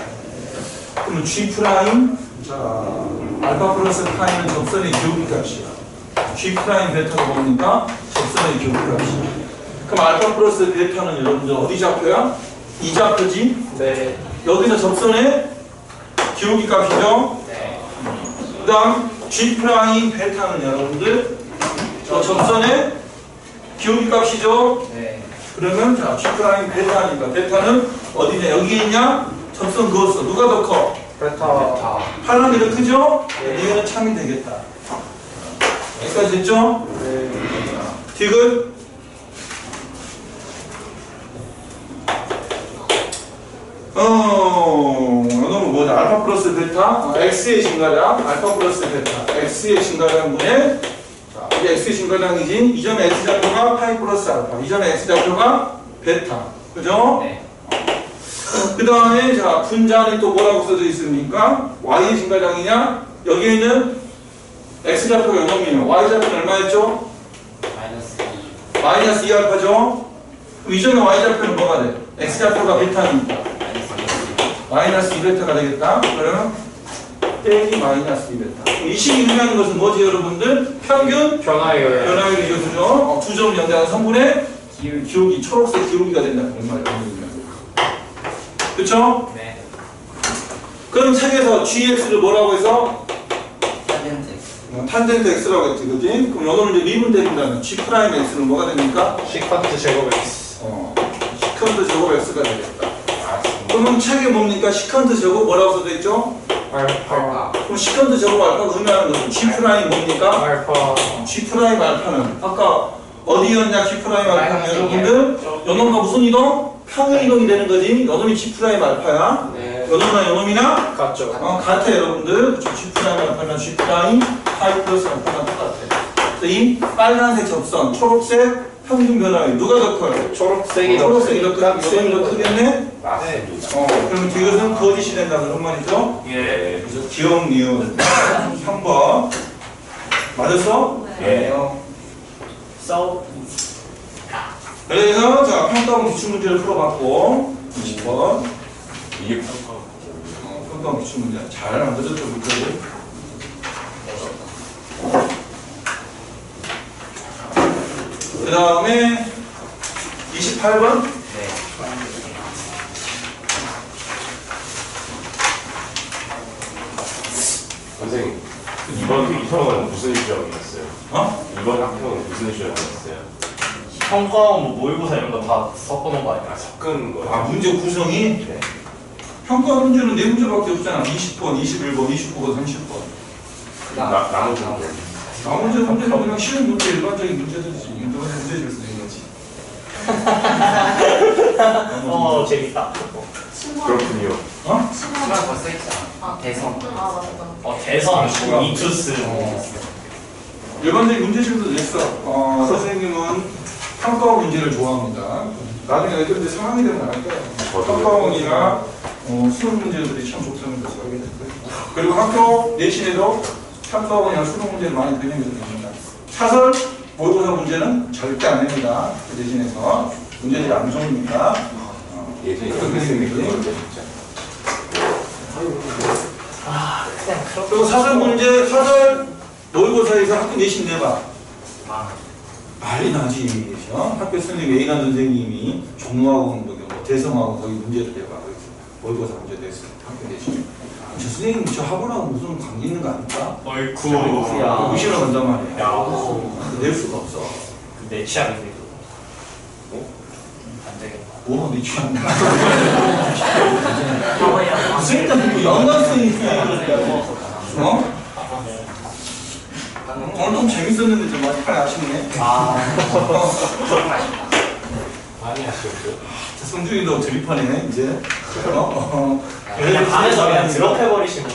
그러면 g 프라임 자 알파 플러스 파이는 접선의 기울기 값이야. g 프라임 베타가 뭡니까? 접선의 기울기 값이야. 그럼 알파 플러스 베타는 여러분들 어디 좌표야? 이 좌표지? 네. 여기서 접선의 기울기 값이죠? 네. 그 다음 g 프라임 베타는 여러분들 저 접선의 기울기 값이죠? 네. 그러면 자 g 프라임 베타니까 베타는 어디냐? 여기 있냐? 접선 그었어. 누가 더 커? 베타. 파란이 더 크죠? 네. 이거는 참이 되겠다. 여기까지 됐죠? 네. 디귿 이놈은 뭐냐? 알파 플러스 베타 x의 증가량 알파 플러스 베타 x의 증가량분의 이게 x의 증가량이지 이전에 x좌표가 파이 플러스 알파 이전에 x좌표가 베타 그죠? 네. 그 다음에 자 분자는 또 뭐라고 써져 있습니까? y의 증가량이냐? 여기에는 x좌표가 요놈이에요. y좌표는 얼마였죠? 마이너스 2알파죠? 그럼 이전에 y좌표는 뭐가 돼? x좌표가 베타니까 마이너스 2베타가 되겠다. 그러면 빼기 마이너스 2베타. 이 식이 의미하는 것은 뭐지 여러분들? 평균 변화율. 변화율이죠. 그죠? 두 점 연대한 성분의 기울기, 초록색 기울기가 된다. 그런 말이에요. 그쵸? 네. 그럼 책에서 gx를 뭐라고 해서? 탄젠트 x라고 했지, 그지? 그럼 이거는 이제 미분 때린다면 g 프라임 x는 뭐가 됩니까? 시퀀트 제곱 x. 시컨트 제곱 x가 되겠다. 그러면 책에 뭡니까? 시컨트 제곱 뭐라고 써져 있죠? 알파. 그럼 시컨트 제곱 알파가 의미하는 것은 g 프라임 뭡니까? 알파. g 프라임 알파는 아까 어디였냐? g 프라임 알파는 여러분들 요놈과 무슨 이동? 평행 이동이 되는 거지. 요놈이 g 프라임 알파야. 네. 요놈이나 요놈이나 같죠. 같아 여러분들. G 프라임 알파나 G 프라임 파이 플러스 알파나 똑같아. 그래서 이 빨간색 접선, 초록색 평균 변화율 누가 더 커요? 초록색이 초록색이 더 크다. 요놈이 더 크겠네? 맞습니다. 그러면 이것은 거짓이 된다 그런 말이죠? 예. 그래서 기억 니은 3번 맞았어? 예. 싸우. 그래서 자 평가원 기출문제를 풀어봤고 20번 이게 평가원 기출문제 잘 만들었죠 문제를. 그 다음에 28번 네. 선생님 이번 학평은 무슨 시험이었어요? 이번 학평은 무슨 시험이었어요? 평가원 뭐 모의고사 이런 거 다 섞어놓은 거 아니야? 섞은 거예요. 아 문제 구성이 네. 평가 문제는 4문제밖에 없잖아. 20번, 21번, 29번, 30번. 나머지 거. 나머지 문제는 그냥 쉬운 문제, 일반적인 문제들이지. 일반적인 문제를 쓰는 거지. 재밌다. 그렇군요. 어? 신발 벌써 있잖아. 대성. 아 맞다. 대선, 이투스. 일반적인 문제집도 냈어. 선생님은 평가원 문제를 좋아합니다. 나중에 애들 이제 상황이 되면 알 거예요. 평가원이나 수능 문제들이 참 좋다는 것을 알게 될 거예요. 그리고 학교 내신에도 평가원이나 수능 문제를 많이 변형이 됩니다. 사설, 모의고사 문제는 절대 안 됩니다. 그 대신에서 문제들이 안 좋으니까. 예전에 선생님이 그걸 진짜. 그리고 사설 문제, 사설 모의고사에서 학교 내신 내봐. 말이 나지. 학교 선생님 A란 선생님이 종로학원, 뭐 대성학원 거기 문제를 내봐. 모의고사 문제 냈을 때 학교 내신. 저 선생님 저 학원하고 무슨 관계 있는 거 아닐까? 어이쿠. 야, 무시를 한단 말이야. 야. 낼 수가 없어. 내 취향인데 그거. 안 되겠다. 뭐, 네 취향이야. 선생님, 연관성이 있어요. 오늘 좀 재밌었는데 좀 많이 아쉽네. 많이 하셨죠? 성준이도 드립하네 이제. 그냥 반에서 그냥 드롭해버리시면.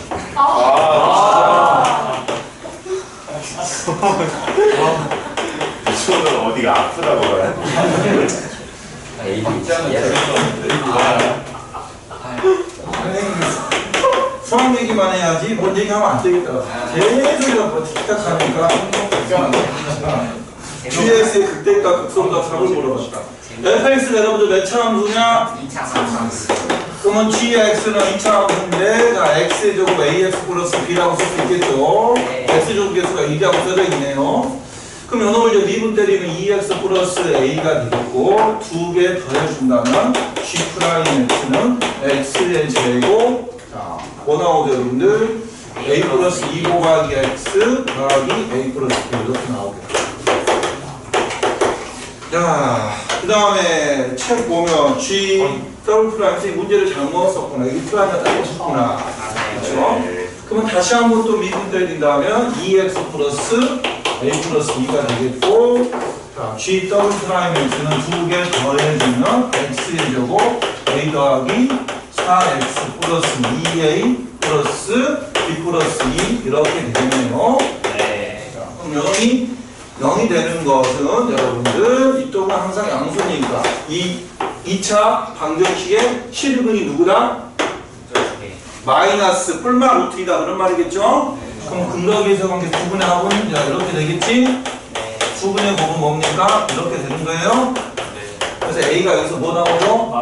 이 친구는 어디가 아프다고 그래? 수학 얘기만 해야지 뭔 얘기하면 안 되겠다. 계속 틱탁하니까 GX의 극대값, 극소값 답을 물어봤다. fx 여러분들 몇 차 함수냐? 2차 함수. 그러면 gx는 2차 함수인데 자 x의 제곱 ax 플러스 b라고 쓸 수 있겠죠? 네. x 제곱 개수가 2라고 써져 있네요. 그럼 요놈을 이제 미분 때리면 2x 플러스 a가 되겠고 두 개 더해준다면 g 프라임 x는 x의 제곱 자 뭐 나오죠 여러분들? a 플러스 2 곱하기 x 더하기 a 플러스 b 이렇게 나오겠죠. 자, 그 다음에 책 보면 G 더블 프라임 문제를 잘못 썼구나. 여기 프라임을 따로 썼구나. 그렇죠? 그러면 다시 한번 또 미분 때린다면 2x 플러스 a 플러스 2가 되겠고 자, G 더블 프라임 x는 두 개 더해주면 x의 제곱 a 더하기 4x 플러스 2a 플러스 b 플러스 2 이렇게 되겠네요. 네. 자, 그럼 여기 0이 되는 것은 여러분들 이 또한 항상 양수니까 이 2차 방정식의 실근이 누구다? 마이너스 뿔마 루트이다 그런 말이겠죠? 그럼 근각에서 관계 두 분의 합은 이렇게 되겠지? 두 분의 곱은 뭡니까? 이렇게 되는 거예요? 그래서 A가 여기서 뭐 나오죠?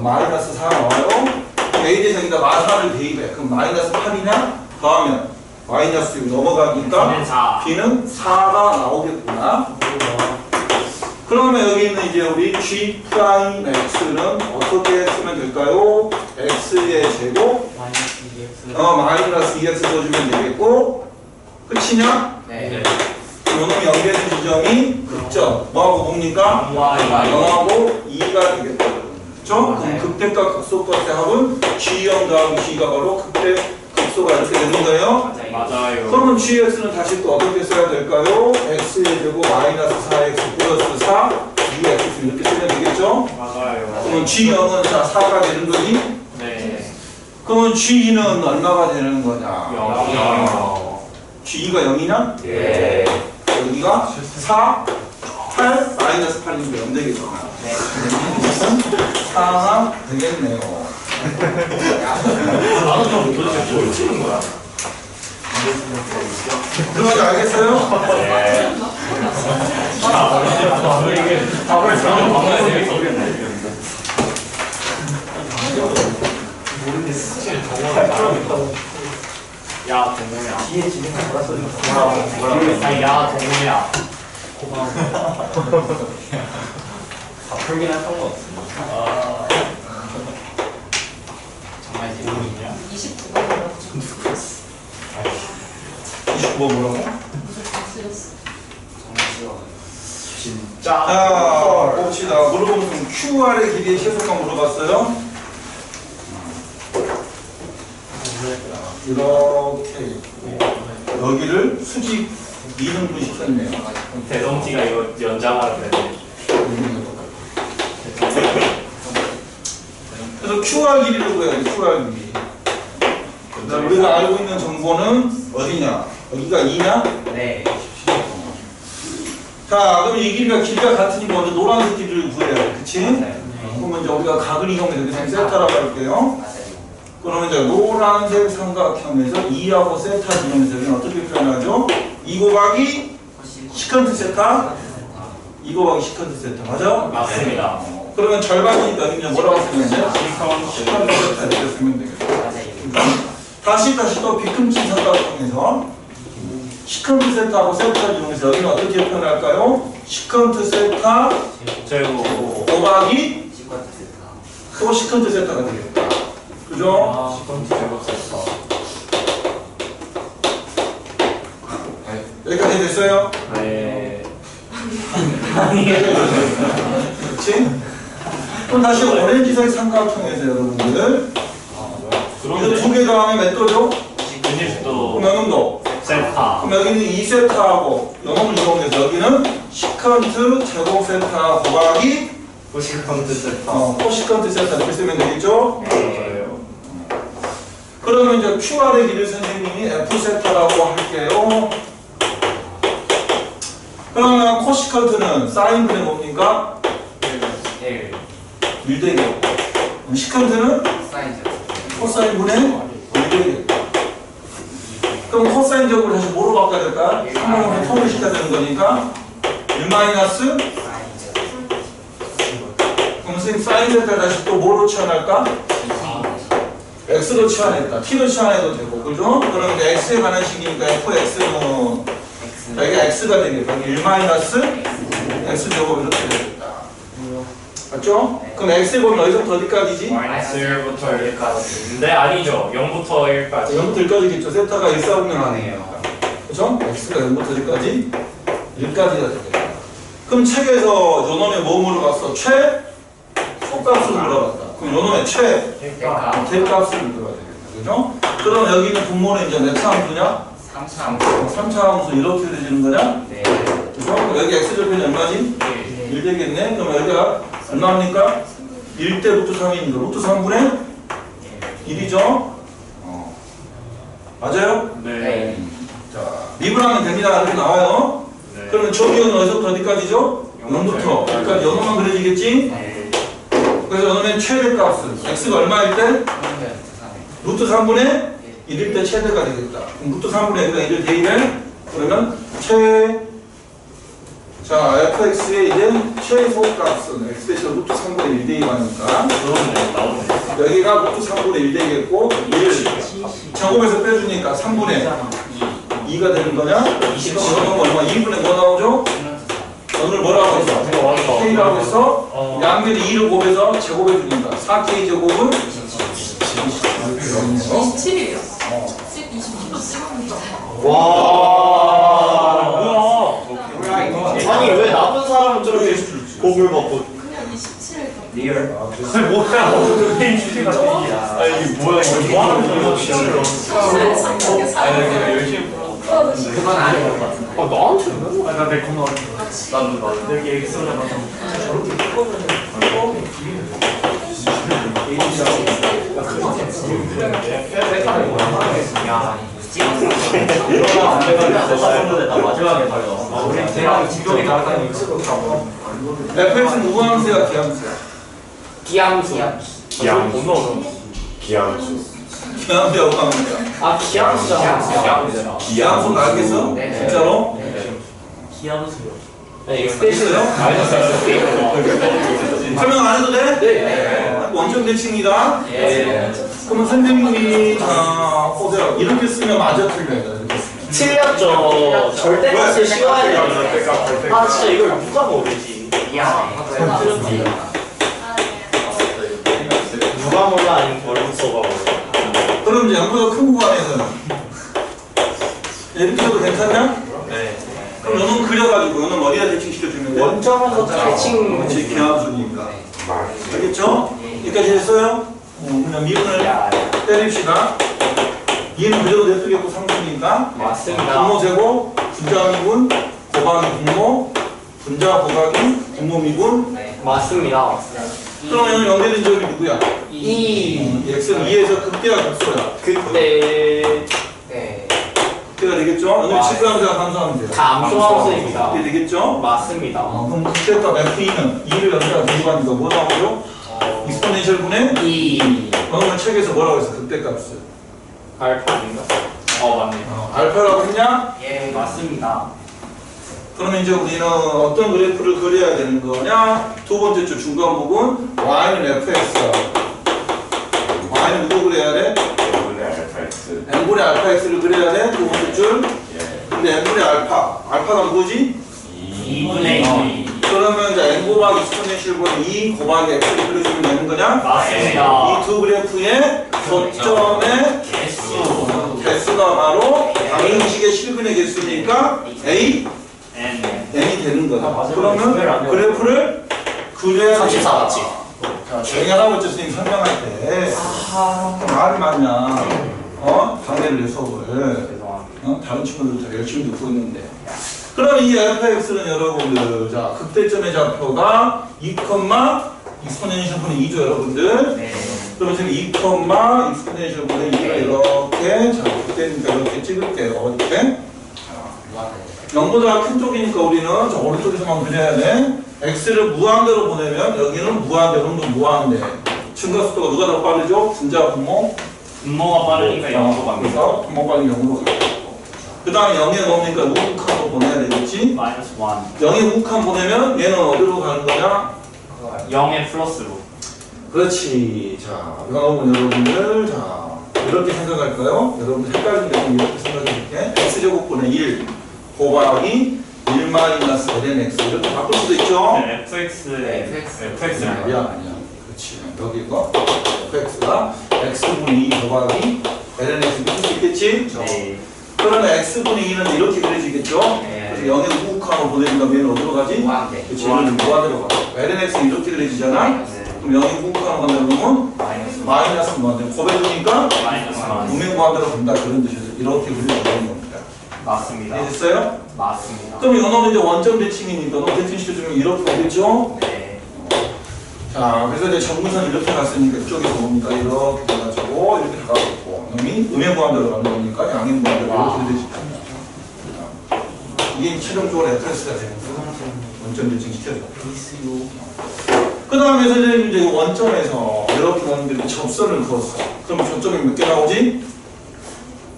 마이너스 4 나와요. A 대상에다 마사를 대입해. 그럼 마이너스 8이냐? 더하면 마이너스 6 넘어가니까 B는 4가 나오겠구나. 그러면 여기 있는 이제 우리 G 프라임 X는 어떻게 쓰면 될까요? X의 제곱 마이너스 2X 써주면 되겠고 끝이냐? 네. 요놈 연결된 지점이 극점 뭐하고 뭡니까? 0하고 2가 되겠다. 그렇죠? 그럼 극대값 극소값의 합은 G0 더하기 G가 바로 극대 극소가 이렇게 되는 거예요. 맞아요. 그러면 GX는 다시 또 어떻게 써야 될까요? X의 제곱 마이너스 4X 플러스 4 2X 이렇게 쓰면 되겠죠? 맞아요. 그러면 G0은 4가 되는 거지? 네. 그러면 G2는 얼마가 되는 거냐? 0. G2가 0이냐? 네. 여기가 4, 8, 마이너스 8이니까 0 되겠구나. 네. 4가 되겠네요. 나도 좀 도대체 뭘 치는 거야? 그러지 알겠어요? 이게 답을 잘못 바꿔야 되겠네. 야, 동호야. 뒤에 지금 뭐라 아니, 야, 동호야. 다 풀긴 했던 것 같습니다. 정말 재밌냐? 29번 25 뭐라고? 쓰였어. 진짜. 자, 봅시다. 물어보면 QR의 길이의 최소값 물어봤어요? 이렇게 여기를 수직 2등분 시켰네요. 대성티가 이거 연장하라 그랬네. 그래서 QR 길이를 구해야 돼, QR 길이. 우리가 알고 있는 정보는 어디냐? 여기가 2냐? 네. 자, 그럼 이 길이가 같으니까 먼저 노란색 길이를 구해야 돼, 그치? 그러면 이제 우리가 각을 이용해서 여기서 세타라고 할게요. 그러면 이제 노란색 삼각형에서 2하고 세타 지면서 여기는 어떻게 표현하죠? 2 곱하기 시컨트 세타, 2 곱하기 시컨트 세타, 맞아? 맞습니다. 그러면 절반이니까 여기는 뭐라고 쓰면 돼? 시컨트 세타 이렇게 쓰면 되겠다. 다시 또 비큼진 삼각형에서 시컨트 세타하고 세타를 이용해서 여기는 어떻게 표현할까요? 시컨트 세타 제곱. 곱하기 시퀀트 세타. 또 시컨트 세타가 되겠다. 그죠? 시컨트 제곱 세터. 여기까지 됐어요? 네. 그렇지? 그럼 다시 오렌지색 삼각형에서 여러분들 이거 두 개 더하면 몇 도죠? 90도. 그럼 여기도 세타. 그럼 여기는 2세타하고 영어를 이용해서 여기는 시컨트 제곱 세타 곱하기 시컨트 세타. 코시컨트 세타 이렇게 쓰면 되겠죠? 맞아요. 그러면 이제 QR의 길을 선생님이 F세타라고 할게요. 그러면 코시컨트는 사인분의 뭡니까? 1. 1되겠고 시컨트는 사인 제곱. 코사인분의 1되겠고 그럼 코사인 제곱을 다시 뭐로 바꿔야 될까? 3번으로 통을 시켜야 되는 거니까 1 마이너스 사인 제곱. 그럼 선생님 사인 세타 다시 또 뭐로 치환할까? X로 치환했다. T로 치환해도 되고 그죠? 그러면 이제 X에 관한 식이니까 fx는 여기가 X가 되겠다. 여기 1 마이너스 X 제곱 이렇게 되겠다. 맞죠? 그럼 X의 범위 어디서부터 어디까지지? 마이너스 1부터 1까지. 네, 아니죠. 0부터 1까지. 0부터 1까지겠죠. 세타가 1사분면하네요. 그죠? X가 0부터 1까지 1까지가 되겠다. 그럼 책에서 요놈의 뭐 물어봤어? 속값을 물어봤다. 그럼 요놈의 대값을 물어봐야 되겠다. 그죠? 그럼 여기는 분모는 이제 몇 차 함수냐? 3차. 3차 함수 이렇게 되는 거냐? 네. 그죠? 여기 X절편이 얼마지? 1 되겠네. 그럼 여기가 얼마입니까? 1대 루트 3이니까 루트 3분의 1이죠? 맞아요? 네. 자, 미분하면 됩니다. 이렇게 나와요. 네. 그러면 저기는 어디서부터 어디까지죠? 0부터 여기까지 0만 그려지겠지? 네. 그래서 너는 최대값은 x가 얼마일 때? 루트 3분의 1일 때 최대가 되겠다. 그럼 루트 3분의 1가 1을 대입해? 그러면 자, fx의 이제 최소값은 x 대신 루트 3분의 1 대입하니까 여기가 루트 3분의 1 되겠고 1을 제곱에서 빼주니까 3분의 2가 되는 거냐? 이거는 얼마? 2분의 뭐 나오죠? 오늘 뭐라고 했어? K라고 했어? 양변이 2를 곱해서 제곱해주니까 4K 제곱은 27이에요. 20kg 찍었는데. 와. 아니 왜 나쁜 사람은 저렇게 곡을 먹고? 그냥 27을 리얼. 뭐야? 게임 주제 같은 얘기야. 아니 뭐야 이거 뭐 하는 거야? 그건 아닌 것 같은데. 나한테 왜? 나내 거 나도. 여기 엑소를 봐서 fx는 무함수야 기함수야? 기함수. 기함수. 기함수야 무함수야? 아, 기함수잖아. 기함수 알겠어? 네. 진짜로? 기함수요. 엑스테이션요? 설명 안 해도 돼? 네. 원점 대칭이다. 예. 그러면 선생님이 보세요. 이렇게 쓰면 맞아 틀려요. 이렇게 쓰면. 틀렸죠. 절대값을 씌워야 돼. 아 진짜 이걸 누가 모르지? 야. 누가 몰라 아니면 벌써가 몰라. 그럼 이제 양보다 큰 구간에서는 이렇게 해도 괜찮냐? 네. 그럼 너는 그려가지고 너는 어디다 대칭시켜주면 돼? 원점에서 대칭. 그렇지, 기함수니까. 알겠죠? 여기까지 했어요? 그냥 미분을 때립시다. 2는 그대로 냅두겠고 3분이니까 맞습니다. 분모 제곱, 분자 미분, 곱하기 분모, 분자 곱하기 분모 미분. 맞습니다. 그러면 연결된 적이 누구야? 2 x는 2에서 극대가 극소야. 그때 네. 극대가 되겠죠? 오늘 직감자 감소하면 돼요. 감소함수입니다. 극대 되겠죠? 맞습니다. 그럼 극대값 f2는 2를 연결한 대입하니까 뭐 나오죠? 익스포넨셜 분의 2 오늘 책에서 뭐라고 했어? 극대값을. 알파 아닌가? 맞네요. 알파라고 했냐? 예. 맞습니다. 그러면 이제 우리는 어떤 그래프를 그려야 되는 거냐? 두 번째 줄 중간 부분 y는 fx야. y는 누구 그려야 돼? n분의 알파 x. n분의 알파 x를 그려야 돼. 두 번째 줄. 예. 근데 n분의 알파가 누구지? 2분의 2 그러면 이제 n 곱하기 익스포넨셜 분의 2 곱하기 x를 그려주면 되는 거냐? 맞습니다. 이 두 그래프의 거점의 개수가 바로 방정식의 실근의 개수니까 a n이 되는 거다. 그러면 그래프를 그려야 34 맞지? 조용히 하라고 했죠. 선생님 설명할 때 말이 많냐. 방해를 내 수업을. 다른 친구들도 다 열심히 듣고 있는데. 그럼 이 fx는 여러분들 자 극대점의 좌표가 2, 익스포넨셜 분의 2죠 여러분들. 네. 그러면 지금 2, 익스포넨셜 분의 2가 이렇게 자 극대니까 이렇게 찍을게요. 이렇게 0보다 큰 쪽이니까 우리는 저 오른쪽에서만 그려야 돼. x를 무한대로 보내면 여기는 무한대, 여기는 무한대. 증가 속도가 누가 더 빠르죠? 분자 분모? 분모가 빠르니까 0도 갑니다. 그래서 분모가 0으로 가고. 그 다음에 0에 넣으니까 우극한으로 보내야 되겠지? 마이너스 1 0에 우극한 보내면 얘는 어디로 가는 거냐? 0의 플러스로. 그렇지. 자, 여러분 여러분들 자 이렇게 생각할까요? 여러분들 헷갈리는 게 이렇게 생각해볼게. x제곱분의 1 곱하기 1 마이너스 ln x 이렇게 바꿀 수도 있죠? FX를 아니야. 그렇지. 여기 이거 fx가 x분의 2 곱하기 ln x 이렇게 쓸수 있겠지? 네. 그러면 x분의 2는 이렇게 그려지겠죠? 네. 그래서 0의 우극함을 보내준다면 얘는 어디로 가지? 무한대. 그렇지. 얘는 무한대로 가. ln x는 이렇게 그려지잖아? 그럼 0의 우극함을 간다면 마이너스 무한대. 곱해주니까 마이너스 1 동행 무한대로 간다. 그런 뜻이죠. 이렇게 그려지는 겁니다. 맞습니다. 이해됐어요? 맞습니다. 그럼 이거는 이제 원점 대칭이니까 너 대칭 시켜주면 이렇게 오겠죠? 네. 자, 그래서 이제 정근선 이렇게 갔으니까 이쪽에서 뭡니까? 이렇게 돼가지고 이렇게 가고 놈이 음의 무한대로 가는 거니까 양의 무한대로 이렇게 되지. 이게 최종적으로 FS가 되는 거야. 원점 대칭 시켜줘. 그 다음에 선생님 이제 원점에서 여러분들이 접선을 그었어. 그럼 접점이 몇 개 나오지?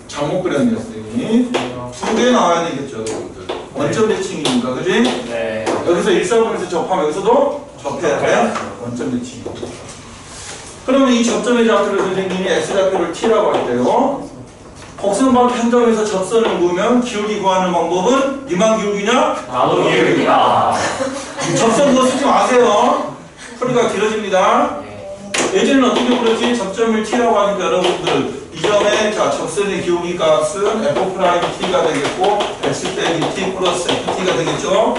잘못 그렸네요, 선생님이. 2개 나와야 되겠죠, 여러분들. 원점 대칭이니까, 그지? 네. 여기서 일사분면에서 접하면 여기서도 접해야 돼. 원점 대칭. 그러면 이 접점의 좌표를 선생님이 x좌표를 t라고 할 때요. 곡선방 편점에서 접선을 그으면 기울기 구하는 방법은 이만 기울기냐? 나도 기울기다. 접선 그거 쓰지 마세요. 소리가 길어집니다. 예전에는 어떻게 그랬지? 접점을 t라고 하니까 여러분들 이 점에 자 접선의 기울기 값은 f't가 되겠고 x 빼기 t 플러스 ft가 되겠죠?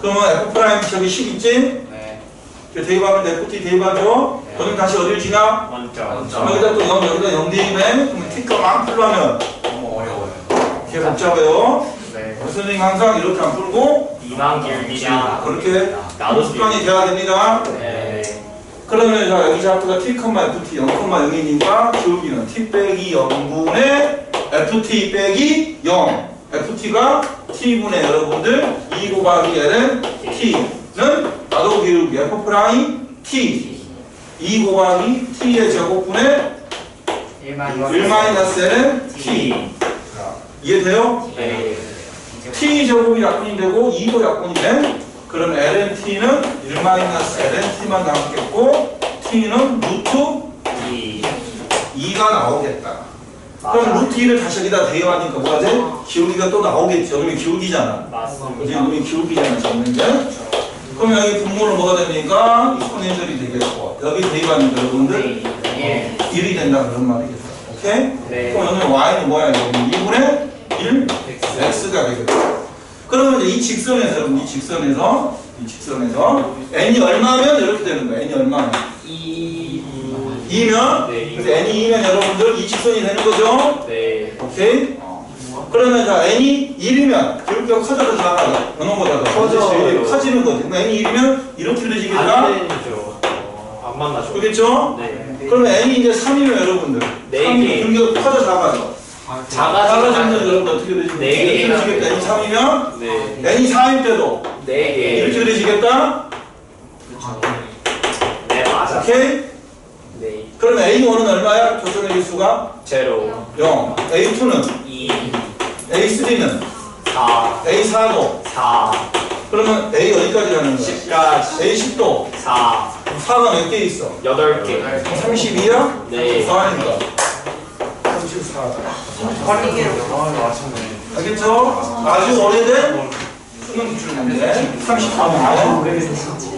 그러면 f' 저기 10 있지? 대입하면 ft 대입하죠? 그러면 다시 어딜 지나? 원점. 여기다 또 0, 여기다 0 대입해. 그러면 t가 막 풀려면 너무 어려워요. 이렇게 복잡해요. 네. 선생님 항상 이렇게 안 풀고 이만 기울기냐? 그렇게 나도 습관이 돼야 됩니다. 네. 그러면 자 여기 좌표가 t, ft 0,0이니까 기울기는 t 빼기 0분의 ft 빼기 0. ft가 t분의 여러분들 2 곱하기 ln t는 나도 기울기 f 프라임 t 2 곱하기 t의 제곱분의 1 마이너스 ln t. 이해돼요? 네. t 제곱이 약분이 되고 2도 약분이 돼. 그럼 ln t는 1 마이너스 ln t만 남겠고 t는 루트 2가 나오겠다. 그럼 루트 2를 다시 여기다 대입하니까 뭐가 돼? 기울기가 또 나오겠죠. 여기 기울기잖아. 그지? 여기 기울기잖아. 잡는 게. 그럼 여기 분모는 뭐가 됩니까? 익스포넨셜이 되겠고 여기 대입하니까 여러분들 1이 된다 그런 말이겠어. 오케이? 네. 그럼 여기 y는 뭐야? 여기 2분의 1 x가 되겠다. 그러면 이제 이 직선에서 여러분 이 직선에서 n이 얼마면 이렇게 되는 거야. n이 얼마면 2면 네. 그래서 n이 2면 여러분들 이 직선이 되는 거죠. 네. 오케이? 그러면 자 n이 1이면 기울기가 커져서 나가요. 어느 거보다 더 커지는 거지. 그럼 n이 1이면 이렇게 그려지겠다. 안 만나죠. 그렇겠죠? 네. 그러면 n이 이제 3이면 여러분들 네 3이면 개. 기울기가 커져 나가죠. 작아지면 여러분 어떻게 그려지겠다. 네 개. 이렇게 그려지겠다. n이 3이면 네. n이 4일 때도 4개. 이렇게 그려지겠다. 네, 맞아. 오케이? 네. 그럼 A1은 얼마야? 교점의 개수가? 제로. 0. A2는? 2. A3는? 4. A4도? 4. 그러면 A 어디까지 가는 거야? 10까지. A10도? 4. 4가 몇 개 있어? 8개. 32야? 네. 4니까 34. 알겠죠? 아주 오래된 수능 기출인데 34번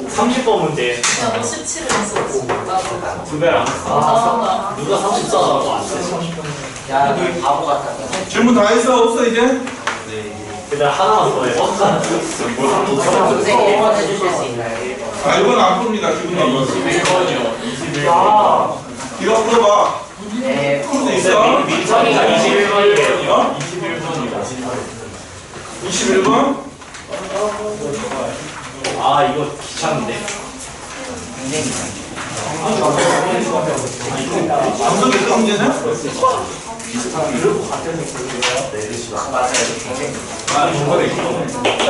30번 문제. 야, 17을 했어. 나도. 두 배랑. 아, 누가 30 써서 안 돼? 야, 너 바보 같다. 질문 다 했어? 없어 이제? 그냥 하나만 더 해서. 선생님 1번 해주실 수 있나요? 1번. 아 이건 안 풉니다 기분 나빠서 21번이요. 아 이거 풀어봐 네. 풀 수 있어? 민선이가 21번이에요. 어? 21번이다. 21번? 아, 이거 귀찮은데. 방송 몇 문제냐? 자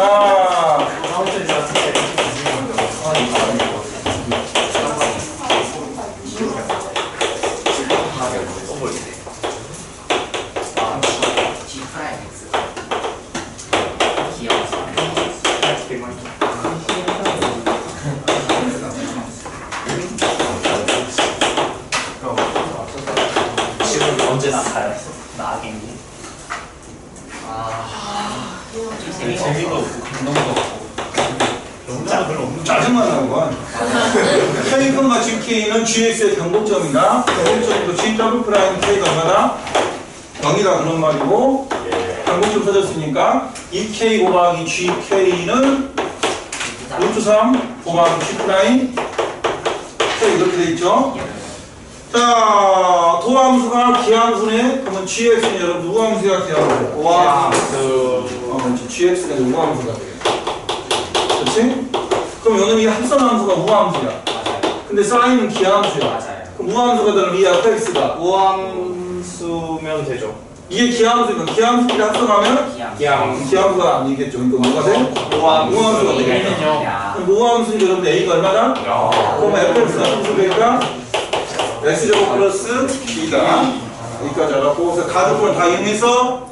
G 프라임 X. 귀여워. 지금 언제 나가요? 나가겠니? 재미가 없고 감동도 없고 짜증만 나고 K분과 GK는 GX의 변곡점이다. 변곡점도 G 더블 프라임 K가 얼마다? 0이다 그런 말이고 변곡점 터졌으니까 2K 곱하기 GK는 루트 3 곱하기 G 프라임 K 이렇게 돼 있죠. 자 도함수가 기함수네. 그러면 GX는 여러분 누구 함수야 기함수야? 그렇지. GX가 누구 함수가 되겠다. 그렇지? 그럼 여는 이 합성함수가 우함수야. 근데 사인은 기함수야. 맞아요. 그럼 우함수가 되면 이 fx가 우함수면 되죠. 이게 기하함수니까 기하함수끼리 합성하면 기하함수가 아니겠죠. 그러니까 뭐가 돼? 무함수가 되겠죠. 그럼 무함수니까 여러분들 A가 얼마나? 그럼 fx가 무슨 되니까 x제곱 플러스 b다. 여기까지 알았고 그래서 가조건을 다 이용해서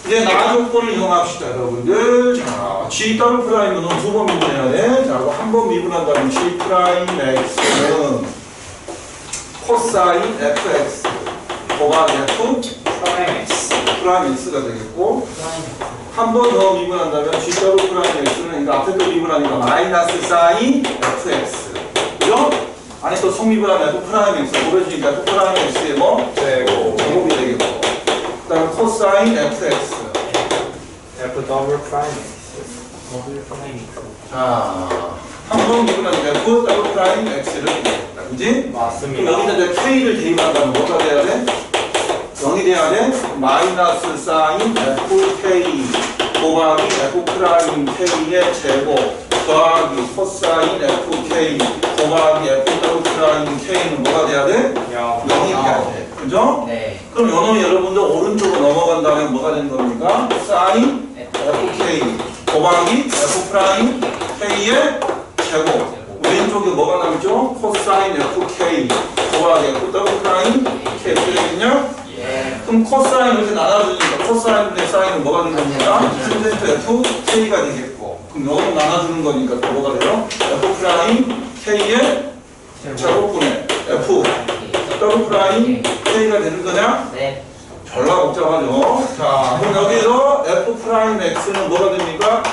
이제 나조건을 이용합시다 여러분들. 자, G 더블 프라임은 두 번 미분해야 돼. 자, 한 번 미분한 다음에 G 프라임 x는 코사인 fx 곱하기 f 프라임 x가 되겠고 한 번 더 미분한다면 G 더블 프라임 x는 그러니까 앞에 또 미분하니까 마이너스 사인 fx 그죠? 안에 또 성미분하면 f 프라임 x 곱해주니까 f 프라임 x의 뭐? 제곱이 되겠고 그 다음에 코사인 fx F 더블 프라임 자, 한 번 미분하니까 f 더블 프라임 x를 되겠다 그지? 맞습니다. 그럼 여기다 이제 k를 대입한다면 뭐가 돼야 돼? 0이 돼야 돼? 마이너스 사인 fk 곱하기 f 프라임 k의 제곱 더하기 코사인 fk 곱하기 f 더블 프라임 k는 뭐가 돼야 돼? 0이 돼야 돼. 그죠? 네. 그럼 요놈이 여러분들 오른쪽으로 넘어간 다음에 뭐가 되는 겁니까? 사인 fk 곱하기 f 프라임 k의 제곱 왼쪽에 뭐가 남죠? 코사인 fk 곱하기 f 더블 프라임 k 되겠냐? 그럼 코사인 이렇게 나눠주니까 코사인분의 사인은 뭐가 되는 겁니까? 탄젠트 fk가 되겠고 그럼 요거 나눠주는 거니까 또 뭐가 돼요? f 프라임 k의 제곱분의 f 더블 프라임 k가 되는 거냐? 네. 별로 복잡하죠? 자, 그럼 여기서 f 프라임 x는 뭐가 됩니까?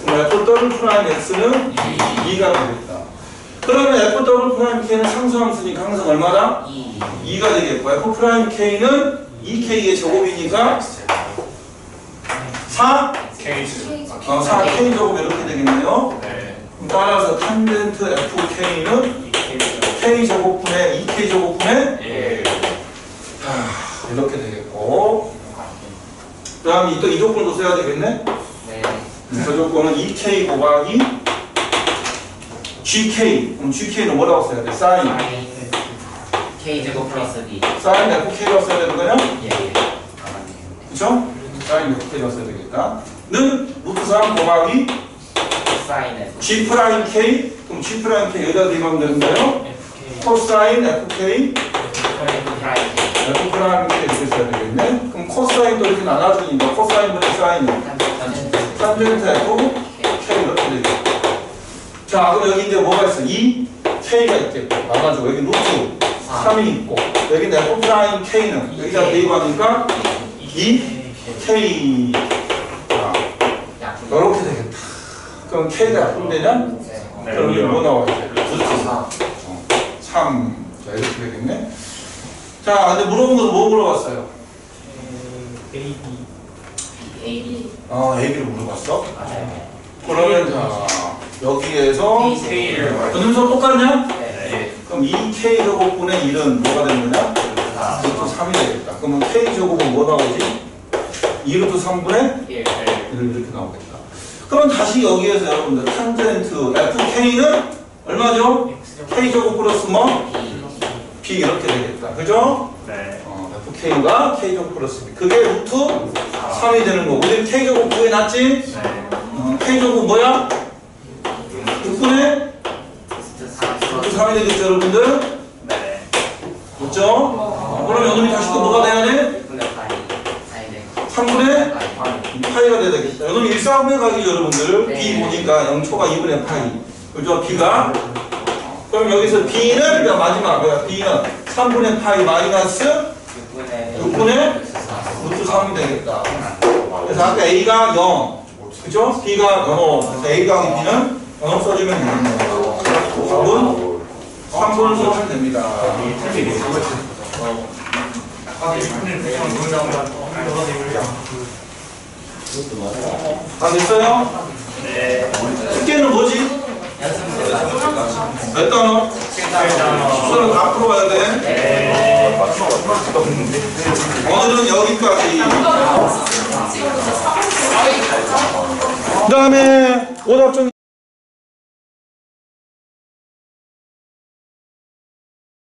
그럼 f 더블 프라임 x는 2가 되겠다. 그러면 f 더블 프라임 k는 상수함수니까 항상 얼마다? 2가 되겠고 f 프라임 k는 2k의 제곱이니까 4? 4k 제곱 이렇게 되겠네요. 그럼 따라서 탄젠트 fk는 k 제곱분의 2k 제곱분의 이렇게 되겠고 그 다음에 또 이 조건도 써야 되겠네? 저 조건은 2k 곱하기 gk 그럼 gk는 뭐라고 써야 돼? 사인 K 제곱 플러스 B. 사인 fk라고 써야 되는 거냐? 예. 그쵸? 사인 fk라고 써야 되겠다 는 루트 3 곱하기 사인은 g 프라임 k 그럼 g 프라임 k 여기다 대입하면 되는데요 코사인 fk 프라임. f 프라임 k 이렇게 써야 되겠네 그럼 코사인도 이렇게 나눠주니까 코사인분의 사인 탄젠트 f k 이렇게 되겠고 자 그럼 여기 이제 뭐가 있어? 2k가 있겠고 나눠주고 여기 루트 3이 있고 여기 f 프라임 k는 여기다 대입하니까 2k 이렇게 되겠다 그럼 k가 약분되냐? 그럼 여기 뭐 나와야 돼? 루트 3 자 이렇게 되겠네 자 근데 물어본 것도 뭐 물어봤어요? A. AB를 물어봤어? 그러면 자 여기에서 K를 연음소 똑같냐? 네. 그럼 2k 제곱분의 1은 뭐가 되는 거냐? 루트 3이 되겠다 그러면 k 제곱은 뭐 나오지? 2루트 3분의 1 이렇게 나오겠다 그럼 다시 여기에서 여러분들 탄젠트 fk는 얼마죠? k 제곱 플러스 뭐? b 이렇게 되겠다 그죠? 네. fk가 k 제곱 플러스 b 그게 루트 3이 되는 거고 우리 k 제곱 구해놨지? k 제곱 뭐야? 6분의 루트 3이 되겠죠 여러분들? 네. 맞죠? 그럼 여러분이 다시 또 뭐가 돼야 돼? 3분의 파이가 돼야 되겠다. 여러분 일사분의 가기 여러분들 네. b 보니까 0초가 2분의 파이. 그죠? b가 그럼 여기서 b는 마지막 b는 3분의 파이 마이너스 6분의 루트 3이 되겠다. 그래서 아까 a가 0, 그죠? b가 0, a가 b는 0 써주면 됩니다. 답은 3분을 써주면 됩니다. 다 됐어요? 네. 숙제는 뭐지? 몇 단어? 수는 다 풀어봐야 돼. 오늘은 여기까지. 그 다음에 오답 좀